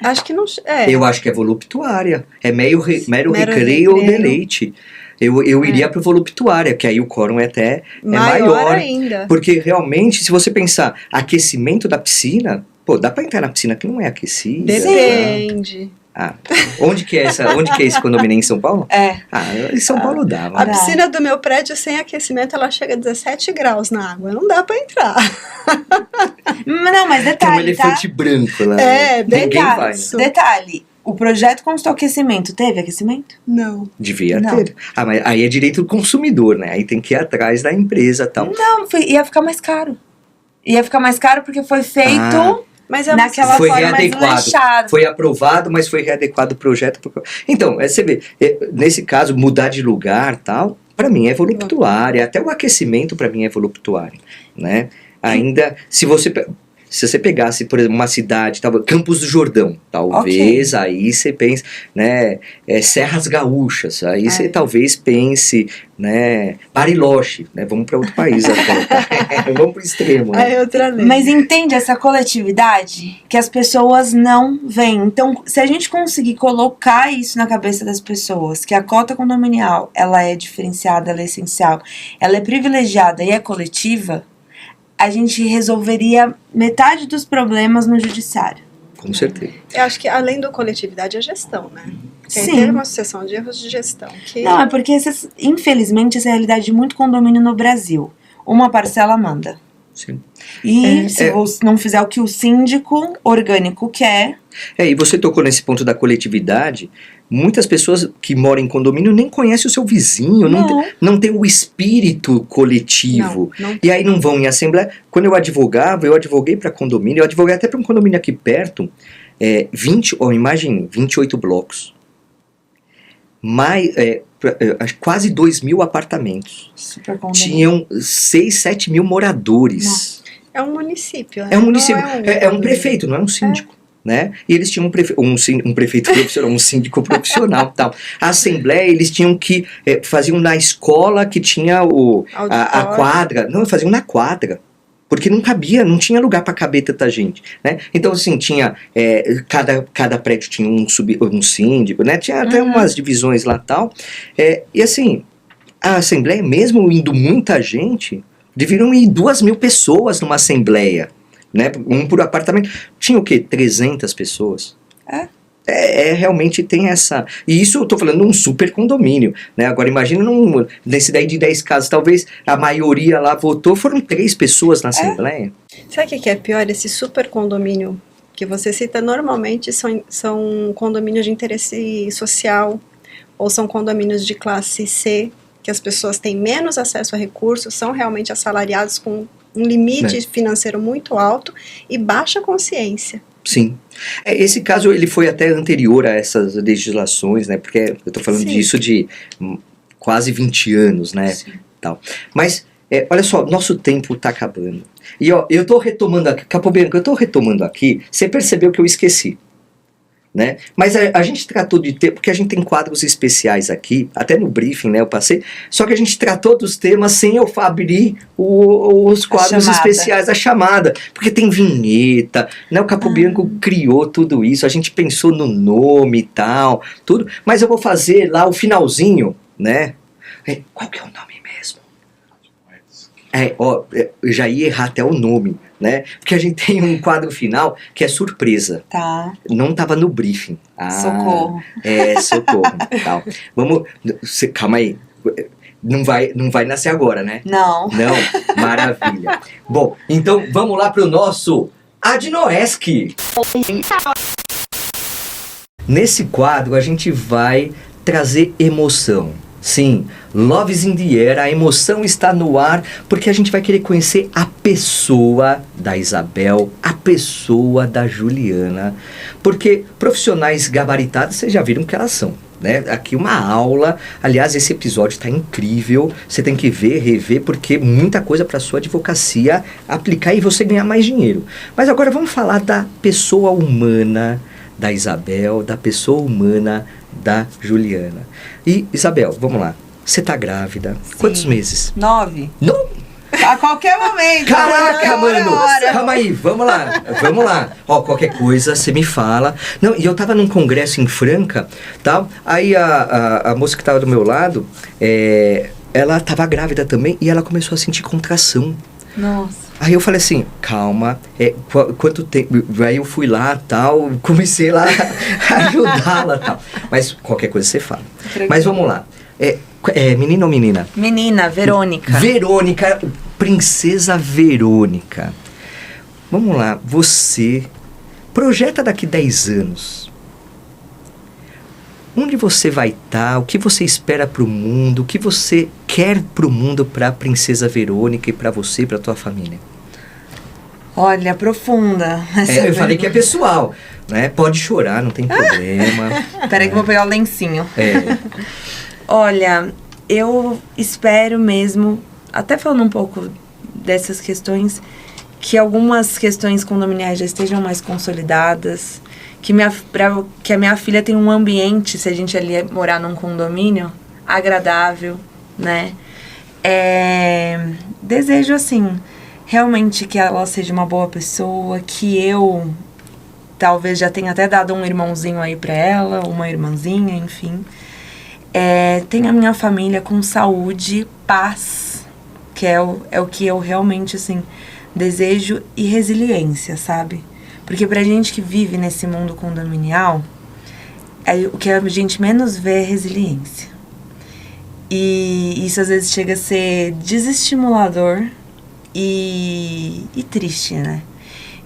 Acho que não... Eu acho que é voluptuária. É mero recreio ou deleite. Eu iria pro voluptuária, que aí o quórum é até maior ainda. Porque realmente, se você pensar aquecimento da piscina, pô, dá pra entrar na piscina que não é aquecida. Depende. Onde que é esse condomínio? Em São Paulo? Em São Paulo dá. A piscina do meu prédio sem aquecimento, ela chega a 17 graus na água. Não dá pra entrar. Não, mas detalhe, tem um elefante branco lá. Ninguém vai. Detalhe, o projeto constou aquecimento. Teve aquecimento? Não. Devia ter. Mas aí é direito do consumidor, né? Aí tem que ir atrás da empresa e tal. Não, ia ficar mais caro. Ia ficar mais caro porque foi feito... Mas naquela foi forma mais readequado. Foi aprovado, mas foi readequado o projeto. Então, você vê, nesse caso, mudar de lugar tal, para mim é voluptuária. Até o aquecimento para mim é voluptuário, né? Ainda, se você pegasse, por exemplo, uma cidade, Campos do Jordão, talvez aí você pense, né, Serras Gaúchas, aí você talvez pense, né, Bariloche, né, vamos para outro país até, vamos pro extremo. Né? Mas entende essa coletividade que as pessoas não veem. Então, se a gente conseguir colocar isso na cabeça das pessoas, que a cota condominial, ela é diferenciada, ela é essencial, ela é privilegiada e é coletiva, a gente resolveria metade dos problemas no judiciário. Com certeza. Eu acho que além da coletividade, é gestão, né? Tem que Sim. ter uma sucessão de erros de gestão. Que... Não, é porque, infelizmente, essa é a realidade de muito condomínio no Brasil. Uma parcela manda. Sim. E se você não fizer o que o síndico orgânico quer... E você tocou nesse ponto da coletividade. Muitas pessoas que moram em condomínio nem conhecem o seu vizinho, não tem o espírito coletivo. Não. E aí não vão em assembleia. Quando eu advoguei para condomínio, eu advoguei até para um condomínio aqui perto, 28 blocos. Quase 2.000 apartamentos. Super condomínio. Tinham 6, 7 mil moradores. Nossa. É um município, né? É um município, é um prefeito, não é um síndico. Né? E eles tinham um prefeito profissional, um síndico profissional e tal. A assembleia, eles tinham que faziam na escola que tinha a quadra. Não, faziam na quadra. Porque não cabia, não tinha lugar para caber tanta gente, né? Então, assim, tinha... cada prédio tinha um síndico, né? Tinha até umas divisões lá e tal. E, assim, a assembleia, mesmo indo muita gente, deveriam ir 2.000 pessoas numa assembleia, né? Um por apartamento. Tinha o quê? 300 pessoas. Realmente tem essa... E isso eu tô falando de um super condomínio, né? Agora imagina nesse daí de 10 casas, talvez a maioria lá votou, foram 3 pessoas na assembleia. Sabe o que é pior? Esse super condomínio que você cita, normalmente são condomínios de interesse social, ou são condomínios de classe C, que as pessoas têm menos acesso a recursos, são realmente assalariados com um limite financeiro muito alto e baixa consciência. Sim. Esse caso, ele foi até anterior a essas legislações, né? Porque eu estou falando disso de quase 20 anos, né? Sim. Tal. Mas, olha só, nosso tempo está acabando. E, ó, eu estou retomando aqui, Capobianco, eu estou retomando aqui, você percebeu que eu esqueci. Né? Mas a gente tratou de ter, porque a gente tem quadros especiais aqui, até no briefing, né, eu passei, só que a gente tratou dos temas sem eu abrir os quadros especiais, a chamada, porque tem vinheta, né, o Capobianco criou tudo isso, a gente pensou no nome e tal, tudo, mas eu vou fazer lá o finalzinho, né, qual que é o nome mesmo? Eu já ia errar até o nome, né? Porque a gente tem um quadro final que é surpresa. Tá. Não tava no briefing. Socorro. Socorro. Tal. Calma aí. Não vai nascer agora, né? Não. Não? Maravilha. Bom, então vamos lá pro nosso Adnoesc. Nesse quadro a gente vai trazer emoção. Sim, Love is in the air, a emoção está no ar, porque a gente vai querer conhecer a pessoa da Isabel, a pessoa da Juliana, porque profissionais gabaritados, vocês já viram que elas são, né? Aqui uma aula, aliás, esse episódio está incrível, você tem que ver, rever, porque muita coisa para sua advocacia aplicar e você ganhar mais dinheiro. Mas agora vamos falar da pessoa humana da Isabel, da pessoa humana da Juliana. E, Isabel, vamos lá. Você tá grávida? Sim. Quantos meses? 9. Não? A qualquer momento. Caraca, mano! Calma aí, vamos lá. Ó, qualquer coisa, você me fala. Não, e eu tava num congresso em Franca, tal. Aí a moça que tava do meu lado, ela tava grávida também e ela começou a sentir contração. Nossa. Aí eu falei assim, calma, quanto tempo? Aí eu fui lá, tal, comecei lá a ajudá-la, tal. Mas qualquer coisa você fala. Mas vamos lá. Menina ou menina? Menina, Verônica. Verônica, princesa Verônica. Vamos lá, você projeta daqui 10 anos. Onde você vai estar? O que você espera para o mundo? O que você quer para o mundo, para a princesa Verônica e para você e para a tua família? Olha, profunda. Eu falei que é pessoal, né? Pode chorar, não tem problema. Peraí que eu vou pegar o lencinho. Olha, eu espero mesmo, até falando um pouco dessas questões, que algumas questões condominiais já estejam mais consolidadas, que a minha filha tenha um ambiente, se a gente ali morar num condomínio, agradável, né? Desejo, assim, realmente que ela seja uma boa pessoa, que eu talvez já tenha até dado um irmãozinho aí pra ela, uma irmãzinha, enfim. Tenha a minha família com saúde, paz, que é o que eu realmente, assim, desejo, e resiliência, sabe? Porque pra gente que vive nesse mundo condominial, o que a gente menos vê é resiliência. E isso às vezes chega a ser desestimulador e triste, né?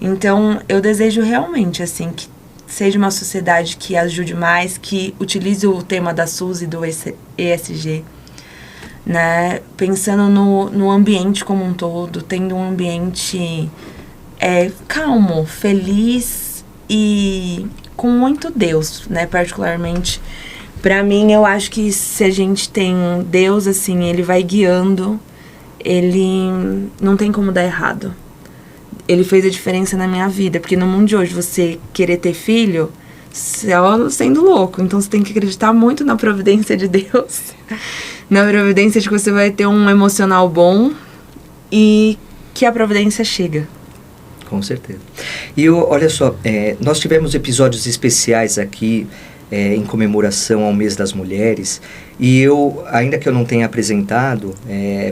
Então, eu desejo realmente, assim, que seja uma sociedade que ajude mais, que utilize o tema da SUS e do ESG, né? Pensando no ambiente como um todo, tendo um ambiente calmo, feliz e com muito Deus, né? Particularmente, pra mim, eu acho que se a gente tem Deus, assim, ele vai guiando, ele não tem como dar errado. Ele fez a diferença na minha vida, porque no mundo de hoje, você querer ter filho, só sendo louco. Então, você tem que acreditar muito na providência de Deus, na providência de que você vai ter um emocional bom e que a providência chega. Com certeza. E olha só, nós tivemos episódios especiais aqui em comemoração ao Mês das Mulheres, e eu, ainda que eu não tenha apresentado,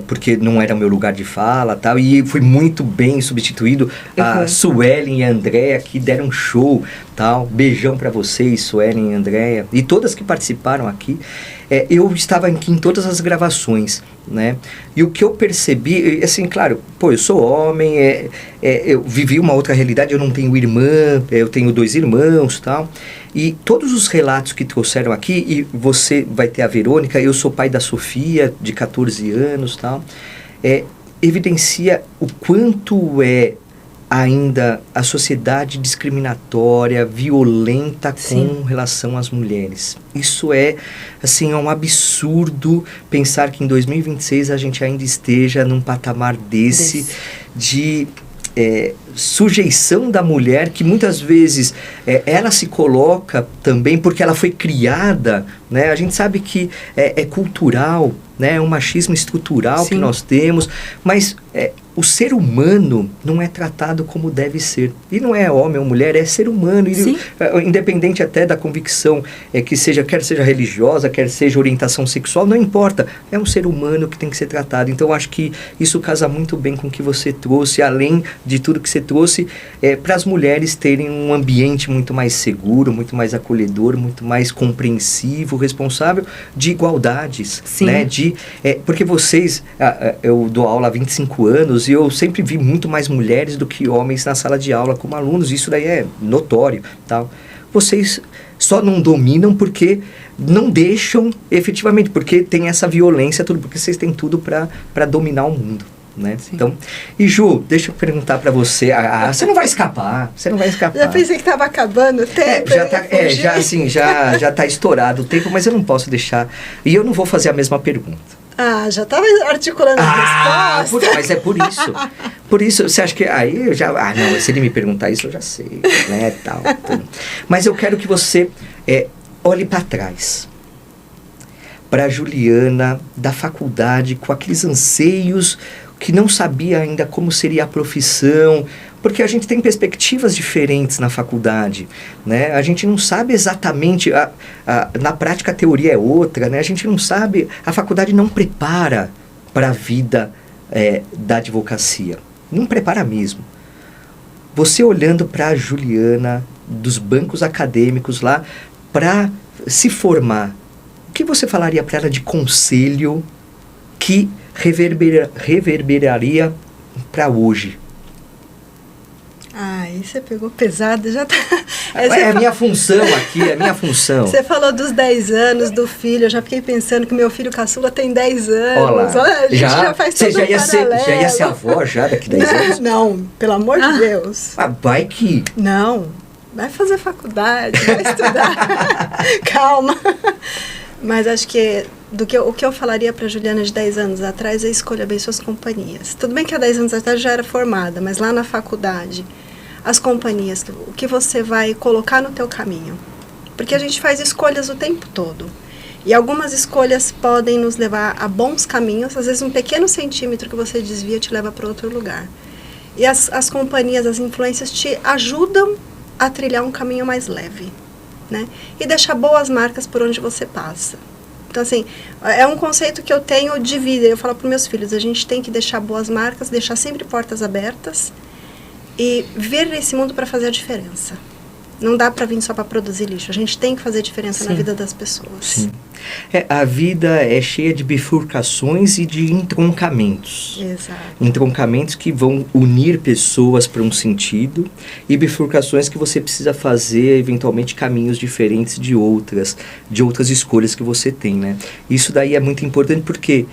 porque não era o meu lugar de fala, tal, e fui muito bem substituído, a Suelen e a Andréa, que deram um show, tal, beijão pra vocês, Suelen e Andréa, e todas que participaram aqui. Eu estava aqui em todas as gravações, né? E o que eu percebi, assim, claro, eu sou homem, eu vivi uma outra realidade, eu não tenho irmã, eu tenho 2 irmãos, tal. E todos os relatos que trouxeram aqui, e você vai ter a Verônica, eu sou pai da Sofia, de 14 anos, tal, evidencia o quanto ainda a sociedade discriminatória, violenta com relação às mulheres. Isso assim, um absurdo pensar que em 2026 a gente ainda esteja num patamar desse. De sujeição da mulher, que muitas vezes ela se coloca também porque ela foi criada, né? A gente sabe que é cultural, né? É um machismo estrutural que nós temos, mas o ser humano não é tratado como deve ser. E não é homem ou mulher, é ser humano. Independente até da convicção quer seja religiosa, quer seja orientação sexual, não importa. É um ser humano que tem que ser tratado. Então, eu acho que isso casa muito bem com o que você trouxe, além de tudo que você trouxe, para as mulheres terem um ambiente muito mais seguro, muito mais acolhedor, muito mais compreensivo, responsável, de igualdades. Né? Porque vocês, eu dou aula há 25 anos, e eu sempre vi muito mais mulheres do que homens na sala de aula como alunos, isso daí é notório, tal. Vocês só não dominam porque não deixam efetivamente, porque tem essa violência, tudo, porque vocês têm tudo para dominar o mundo, né? Então, e Ju, deixa eu perguntar para você, você não vai escapar, Já pensei que estava acabando o tempo. Já tá estourado o tempo, mas eu não posso deixar, e eu não vou fazer a mesma pergunta. Já estava articulando a resposta. Mas é por isso. Por isso, você acha que aí eu já... não, se ele me perguntar isso, eu já sei, né, tal. Mas eu quero que você olhe para trás. Para a Juliana da faculdade, com aqueles anseios, que não sabia ainda como seria a profissão, porque a gente tem perspectivas diferentes na faculdade, né? A gente não sabe exatamente, na prática a teoria é outra, né? A gente não sabe, a faculdade não prepara para a vida da advocacia, não prepara mesmo. Você olhando para a Juliana, dos bancos acadêmicos lá, para se formar, o que você falaria para ela de conselho que reverberaria para hoje? Aí você pegou pesado, já tá... É a minha função aqui, é a minha função. Você falou dos 10 anos do filho, eu já fiquei pensando que meu filho caçula tem 10 anos. Olha, a gente já faz todo já ia ser avó já daqui 10 anos? Não, pelo amor de Deus. Vai que... Não, vai fazer faculdade, vai estudar. Calma. Mas acho que o que eu falaria para Juliana de 10 anos atrás é escolha bem suas companhias. Tudo bem que há 10 anos atrás já era formada, mas lá na faculdade, as companhias, o que você vai colocar no teu caminho. Porque a gente faz escolhas o tempo todo. E algumas escolhas podem nos levar a bons caminhos, às vezes um pequeno centímetro que você desvia te leva para outro lugar. E as companhias, as influências te ajudam a trilhar um caminho mais leve, né? E deixar boas marcas por onde você passa. Então, assim, é um conceito que eu tenho de vida. Eu falo para os meus filhos, a gente tem que deixar boas marcas, deixar sempre portas abertas e vir nesse mundo para fazer a diferença. Não dá para vir só para produzir lixo. A gente tem que fazer diferença na vida das pessoas. Sim. A vida é cheia de bifurcações e de entroncamentos. Exato. Entroncamentos que vão unir pessoas para um sentido e bifurcações que você precisa fazer, eventualmente, caminhos diferentes de outras escolhas que você tem, né? Isso daí é muito importante porque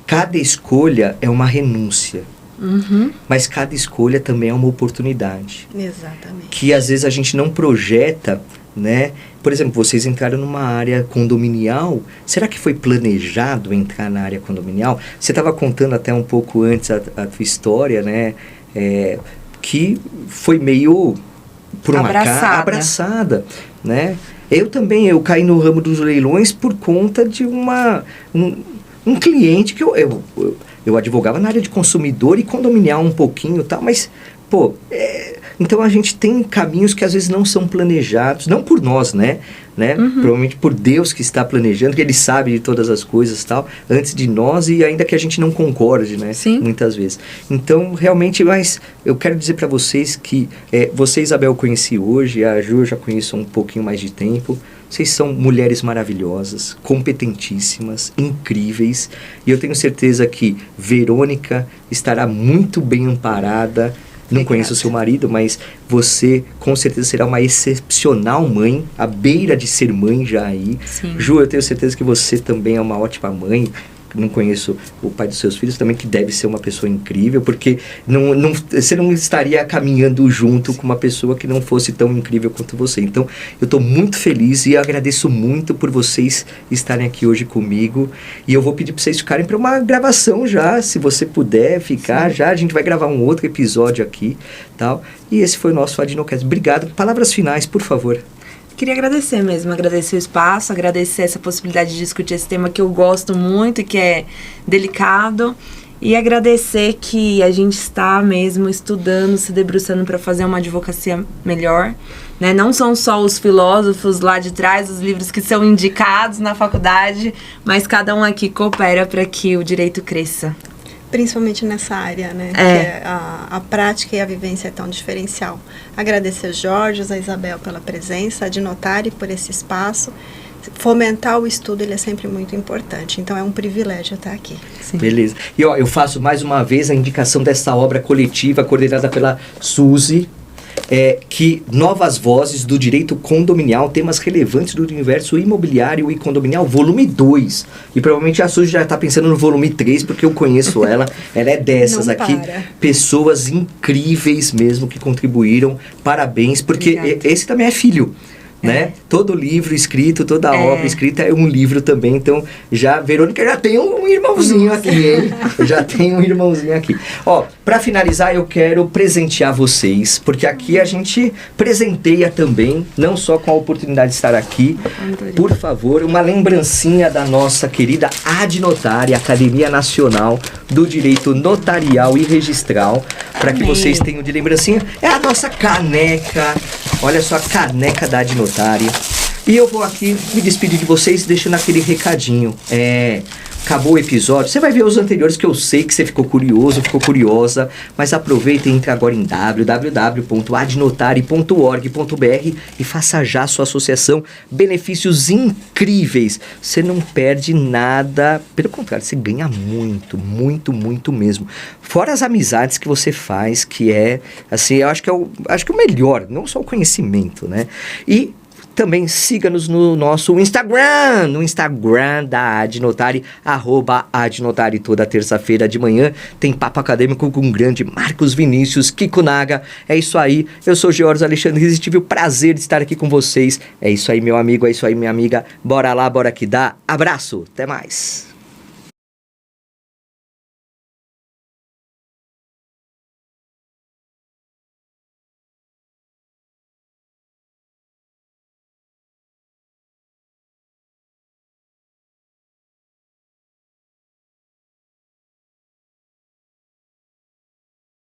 cada escolha é uma renúncia. Uhum. Mas cada escolha também é uma oportunidade. Exatamente. Que às vezes a gente não projeta, né? Por exemplo, vocês entraram numa área condominial. Será que foi planejado entrar na área condominial? Você estava contando até um pouco antes a tua história, né? Que foi meio por uma abraçada, né? Eu caí no ramo dos leilões por conta de um cliente que eu advogava na área de consumidor e condominial um pouquinho e tal, mas, então a gente tem caminhos que às vezes não são planejados, não por nós, né? Uhum. Provavelmente por Deus que está planejando, que Ele sabe de todas as coisas e tal, antes de nós, e ainda que a gente não concorde, né? Sim. Muitas vezes. Então, realmente, mas eu quero dizer para vocês que você, Isabel, eu conheci hoje, a Ju eu já conheço há um pouquinho mais de tempo. Vocês são mulheres maravilhosas, competentíssimas, incríveis. E eu tenho certeza que Verônica estará muito bem amparada. Não conheço o seu marido, mas você com certeza será uma excepcional mãe, à beira de ser mãe já aí. Sim. Ju, eu tenho certeza que você também é uma ótima mãe. Não conheço o pai dos seus filhos também, que deve ser uma pessoa incrível, porque você não estaria caminhando junto com uma pessoa que não fosse tão incrível quanto você. Então, eu estou muito feliz e agradeço muito por vocês estarem aqui hoje comigo. E eu vou pedir para vocês ficarem para uma gravação já, se você puder ficar. Sim. Já a gente vai gravar um outro episódio aqui, tal. E esse foi o nosso Adnocast. Obrigado. Palavras finais, por favor. Queria agradecer mesmo, agradecer o espaço, agradecer essa possibilidade de discutir esse tema que eu gosto muito e que é delicado, e agradecer que a gente está mesmo estudando, se debruçando para fazer uma advocacia melhor, né? Não são só os filósofos lá de trás, os livros que são indicados na faculdade, mas cada um aqui coopera para que o direito cresça. Principalmente nessa área, né? Que a prática e a vivência é tão diferencial. Agradecer aos Jorge, a Isabel pela presença, a Adnotari por esse espaço. Fomentar o estudo, ele é sempre muito importante. Então, é um privilégio estar aqui. Sim. Beleza. E eu faço mais uma vez a indicação dessa obra coletiva coordenada pela Suzy, que Novas Vozes do Direito Condominial, temas relevantes do universo imobiliário e condominial, volume 2. E provavelmente a Suzy já está pensando no volume 3, porque eu conheço ela é dessas aqui. Pessoas incríveis mesmo que contribuíram. Parabéns, porque esse também é filho. Né? Todo livro escrito, toda obra escrita é um livro também. Então, Verônica já tem um irmãozinho aqui, hein? Já tem um irmãozinho aqui. Pra finalizar, eu quero presentear vocês, porque aqui a gente presenteia também, não só com a oportunidade de estar aqui. Por favor, uma lembrancinha da nossa querida Adnotari, Academia Nacional do Direito Notarial e Registral, para que vocês tenham de lembrancinha. É a nossa caneca. Olha só a caneca da Adnotari. E eu vou aqui me despedir de vocês deixando aquele recadinho. Acabou o episódio. Você vai ver os anteriores, que eu sei que você ficou curioso, ficou curiosa. Mas aproveita e entre agora em www.adnotari.org.br e faça já a sua associação. Benefícios incríveis. Você não perde nada. Pelo contrário, você ganha muito, muito, muito mesmo. Fora as amizades que você faz, que é, assim, eu acho que o melhor. Não só o conhecimento, né? E também siga-nos no nosso Instagram, no Instagram da Adnotari, @Adnotari. Toda terça-feira de manhã tem papo acadêmico com o grande Marcos Vinícius Kikunaga. É isso aí, eu sou George Alexandre Riz e tive o prazer de estar aqui com vocês. É isso aí, meu amigo, é isso aí, minha amiga. Bora lá, bora que dá. Abraço, até mais.